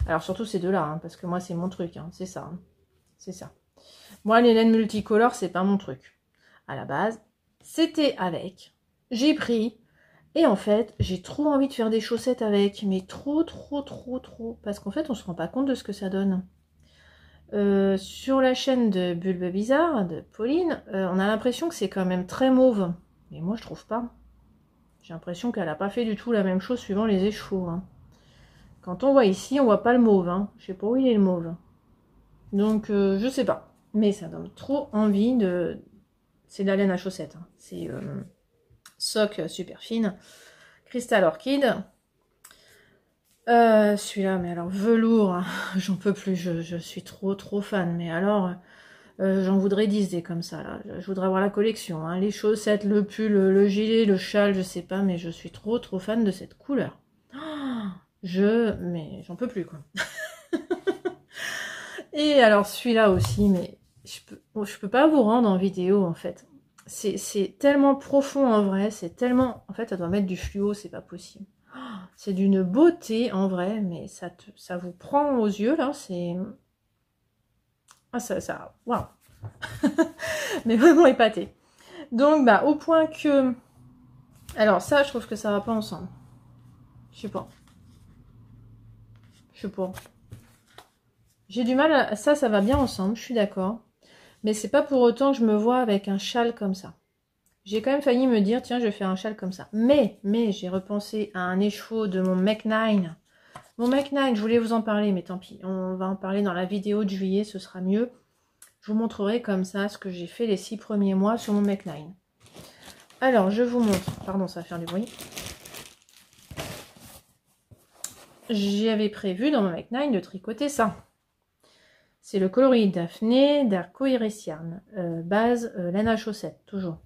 Alors, surtout ces deux-là, hein, parce que moi, c'est mon truc. Hein. C'est ça. Hein. C'est ça. Moi, les laines multicolores, c'est pas mon truc. À la base, c'était avec. J'ai pris. Et en fait, j'ai trop envie de faire des chaussettes avec. Mais trop. Parce qu'en fait, on se rend pas compte de ce que ça donne. Sur la chaîne de Bulbe Bizarre, de Pauline, on a l'impression que c'est quand même très mauve. Mais moi, je trouve pas. J'ai l'impression qu'elle a pas fait du tout la même chose suivant les échevaux. Hein. Quand on voit ici, on voit pas le mauve. Hein. Je sais pas où il est le mauve. Donc, je sais pas. Mais ça donne trop envie de... C'est de la laine à chaussettes. Hein. C'est sock super fine. Cristal Orchid. Celui-là, mais alors velours, hein. J'en peux plus. Je suis trop fan. Mais alors, j'en voudrais 10 des comme ça. Là. Je voudrais avoir la collection. Hein. Les chaussettes, le pull, le gilet, le châle, je sais pas. Mais je suis trop fan de cette couleur. Mais j'en peux plus, quoi. Et alors celui-là aussi, mais je peux pas vous rendre en vidéo en fait. C'est tellement profond en vrai, c'est tellement... En fait, ça doit mettre du fluo, c'est pas possible. C'est d'une beauté en vrai, mais ça vous prend aux yeux là, c'est... Ah ça... Waouh. Mais vraiment épaté. Donc bah au point que... Alors ça, je trouve que ça va pas ensemble. Je sais pas. J'ai du mal à... Ça va bien ensemble, je suis d'accord. Mais c'est pas pour autant que je me vois avec un châle comme ça. J'ai quand même failli me dire, tiens, je vais faire un châle comme ça. Mais j'ai repensé à un écheveau de mon Mech 9. Mon Mech 9, je voulais vous en parler, mais tant pis. On va en parler dans la vidéo de juillet, ce sera mieux. Je vous montrerai comme ça ce que j'ai fait les 6 premiers mois sur mon Mech 9. Alors, je vous montre. Pardon, ça va faire du bruit. J'avais prévu dans mon Mech 9 de tricoter ça. C'est le coloris Daphné d'Arcoiris Yarn. Base laine à chaussettes, toujours.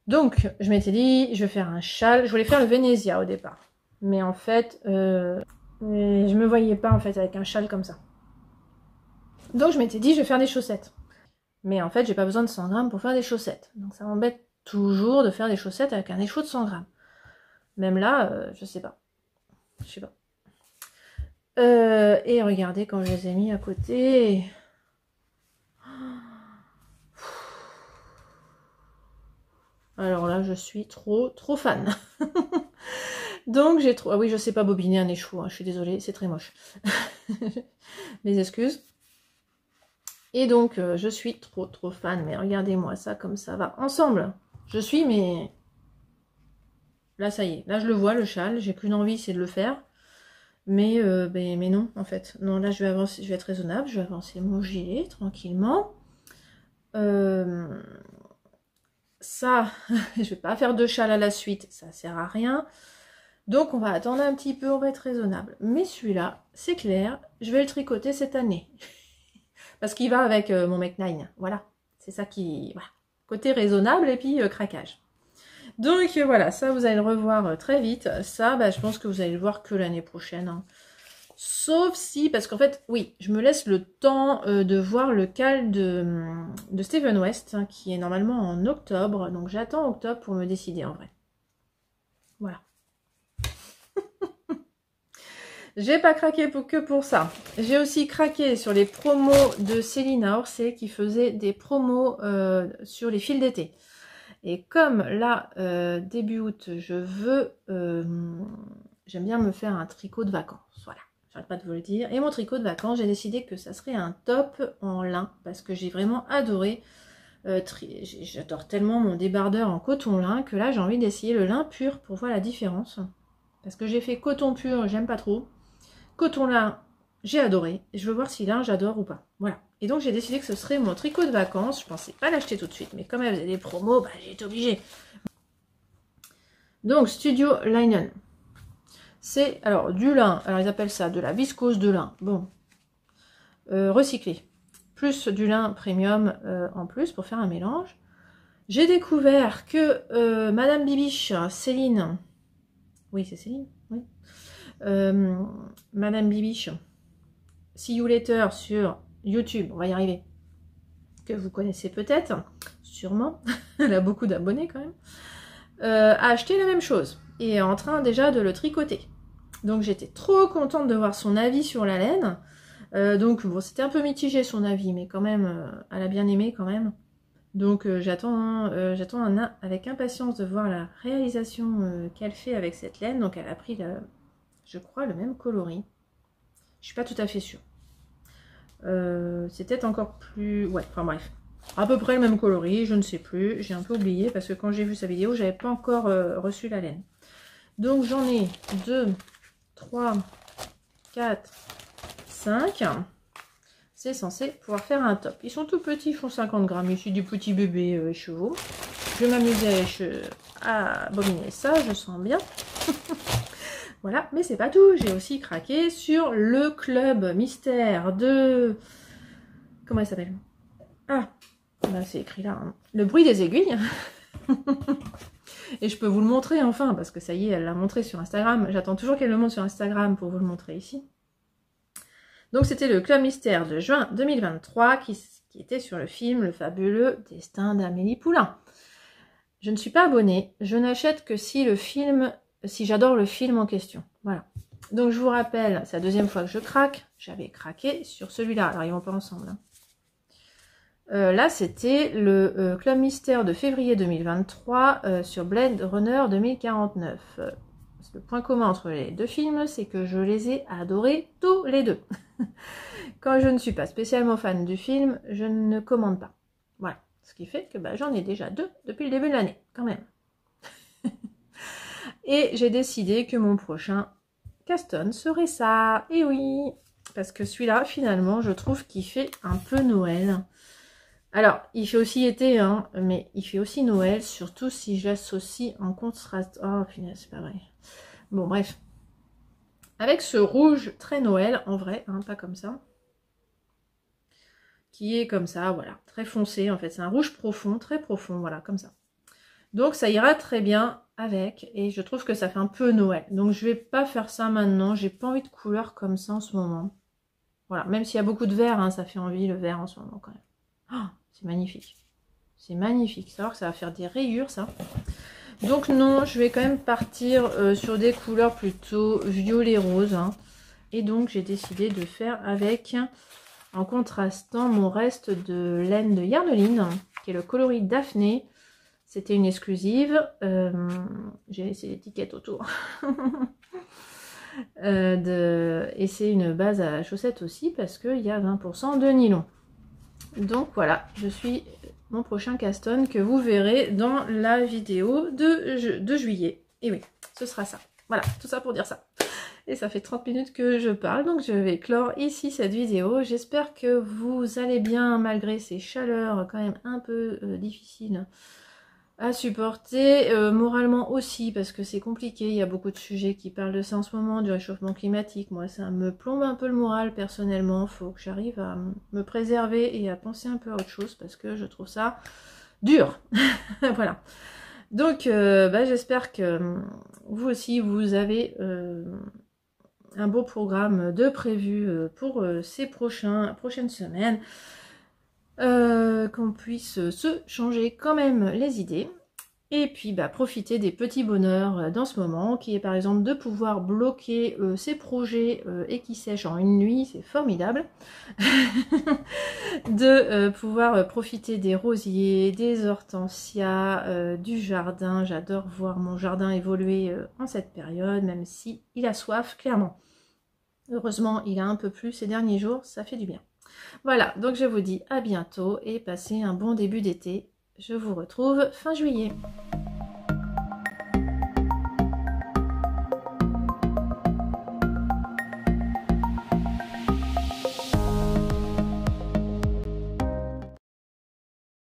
Donc, je m'étais dit, je vais faire un châle. Je voulais faire le Venezia au départ. Mais en fait, je me voyais pas en fait avec un châle comme ça. Donc, je m'étais dit, je vais faire des chaussettes. Mais en fait, j'ai pas besoin de 100 grammes pour faire des chaussettes. Donc, ça m'embête toujours de faire des chaussettes avec un écheveau de 100 grammes. Même là, je sais pas. Je sais pas. Et regardez quand je les ai mis à côté. Alors là, je suis trop fan. Donc j'ai trop... Ah oui, je sais pas bobiner un écheveau, hein. Je suis désolée, c'est très moche. Mes excuses. Et donc, je suis trop fan. Mais regardez-moi ça, comme ça va ensemble. Je suis, mais... Là, ça y est. Là, je le vois, le châle. J'ai qu'une envie, c'est de le faire. Mais non, en fait. Non, là, je vais avancer, je vais être raisonnable. Je vais avancer mon gilet, tranquillement. Ça, je vais pas faire 2 châles à la suite. Ça sert à rien. Donc, on va attendre un petit peu. On va être raisonnable. Mais celui-là, c'est clair. Je vais le tricoter cette année. Parce qu'il va avec mon Mech 9. Voilà. C'est ça qui... Voilà. Côté raisonnable et puis craquage. Donc voilà, ça vous allez le revoir très vite. Ça, bah, je pense que vous allez le voir que l'année prochaine. Hein. Sauf si, parce qu'en fait, oui, je me laisse le temps de voir le cal de Stephen West, hein, qui est normalement en octobre. Donc j'attends octobre pour me décider en vrai. Voilà. J'ai pas craqué que pour ça. J'ai aussi craqué sur les promos de Célina Orsay qui faisait des promos sur les fils d'été. Et comme là, début août, je veux... j'aime bien me faire un tricot de vacances. Voilà, j'arrête pas de vous le dire. Et mon tricot de vacances, j'ai décidé que ça serait un top en lin. Parce que j'ai vraiment adoré. J'adore tellement mon débardeur en coton lin que là, j'ai envie d'essayer le lin pur pour voir la différence. Parce que j'ai fait coton pur, j'aime pas trop. Coton lin, j'ai adoré. Je veux voir si lin, j'adore ou pas. Voilà. Et donc, j'ai décidé que ce serait mon tricot de vacances. Je pensais pas l'acheter tout de suite, mais comme elle faisait des promos, bah, j'ai été obligée. Donc, Studio Linen. C'est alors du lin, alors ils appellent ça de la viscose de lin, bon, recyclé, plus du lin premium en plus pour faire un mélange. J'ai découvert que Madame Bibiche, Céline, oui c'est Céline, oui, Madame Bibiche, See You Later sur YouTube, on va y arriver, que vous connaissez peut-être, sûrement, elle a beaucoup d'abonnés quand même, a acheté la même chose et est en train déjà de le tricoter. Donc j'étais trop contente de voir son avis sur la laine. Donc bon, c'était un peu mitigé son avis, mais quand même, elle a bien aimé quand même. Donc j'attends avec impatience de voir la réalisation qu'elle fait avec cette laine. Donc elle a pris, je crois, le même coloris. Je suis pas tout à fait sûre. C'est peut-être encore plus... Ouais, enfin bref. À peu près le même coloris, je ne sais plus. J'ai un peu oublié parce que quand j'ai vu sa vidéo, j'avais pas encore reçu la laine. Donc j'en ai 2, 3, 4, 5. C'est censé pouvoir faire un top. Ils sont tout petits, ils font 50 grammes. Ici du petit bébé chevaux. Je vais m'amuser à bobiner ça, je sens bien. Voilà, mais c'est pas tout. J'ai aussi craqué sur le club mystère de... Comment il s'appelle? Ah, ben c'est écrit là. Hein. Le bruit des aiguilles. Et je peux vous le montrer enfin, parce que ça y est, elle l'a montré sur Instagram. J'attends toujours qu'elle le montre sur Instagram pour vous le montrer ici. Donc c'était le club mystère de juin 2023 qui était sur le film Le fabuleux destin d'Amélie Poulain. Je ne suis pas abonnée, je n'achète que si j'adore le film en question. Voilà. Donc je vous rappelle, c'est la deuxième fois que je craque. J'avais craqué sur celui-là. Alors ils vont pas ensemble. Hein. Là, c'était le Club Mystère de février 2023 sur Blade Runner 2049. Le point commun entre les deux films, c'est que je les ai adorés tous les deux. Quand je ne suis pas spécialement fan du film, je ne commande pas. Voilà. Ce qui fait que j'en ai déjà 2 depuis le début de l'année, quand même. Et j'ai décidé que mon prochain Caston serait ça. Et oui, parce que celui-là, finalement, je trouve qu'il fait un peu Noël. Alors, il fait aussi été, hein, mais il fait aussi Noël, surtout si j'associe en contraste... Oh, punaise, c'est pas vrai. Bon, bref. Avec ce rouge très Noël, en vrai, hein, pas comme ça. Qui est comme ça, voilà, très foncé, en fait. C'est un rouge profond, très profond, voilà, comme ça. Donc, ça ira très bien avec, et je trouve que ça fait un peu Noël. Donc, je vais pas faire ça maintenant, j'ai pas envie de couleurs comme ça en ce moment. Voilà, même s'il y a beaucoup de vert, hein, ça fait envie, le vert en ce moment, quand même. Oh, c'est magnifique. C'est magnifique. Savoir que ça va faire des rayures, ça. Donc non, je vais quand même partir sur des couleurs plutôt violet rose. Hein. Et donc j'ai décidé de faire avec, en contrastant, mon reste de laine de Yardeline, qui est le coloris Daphné. C'était une exclusive. J'ai laissé l'étiquette autour. Et c'est une base à chaussettes aussi, parce qu'il y a 20% de nylon. Donc voilà, je suis mon prochain Caston que vous verrez dans la vidéo de juillet. Et oui, ce sera ça. Voilà, tout ça pour dire ça. Et ça fait 30 minutes que je parle, donc je vais clore ici cette vidéo. J'espère que vous allez bien malgré ces chaleurs quand même un peu difficiles à supporter, moralement aussi, parce que c'est compliqué, il y a beaucoup de sujets qui parlent de ça en ce moment, du réchauffement climatique. Moi, ça me plombe un peu le moral, personnellement. Faut que j'arrive à me préserver et à penser un peu à autre chose, parce que je trouve ça dur. Voilà. Donc, j'espère que vous aussi, vous avez un beau programme de prévu pour ces prochaines semaines. Qu'on puisse se changer quand même les idées et puis profiter des petits bonheurs dans ce moment qui est par exemple de pouvoir bloquer ses projets et qui sèchent en une nuit, c'est formidable. De pouvoir profiter des rosiers, des hortensias, du jardin. J'adore voir mon jardin évoluer en cette période, même si il a soif clairement. Heureusement il a un peu plu ces derniers jours, ça fait du bien. Voilà, donc je vous dis à bientôt et passez un bon début d'été. Je vous retrouve fin juillet.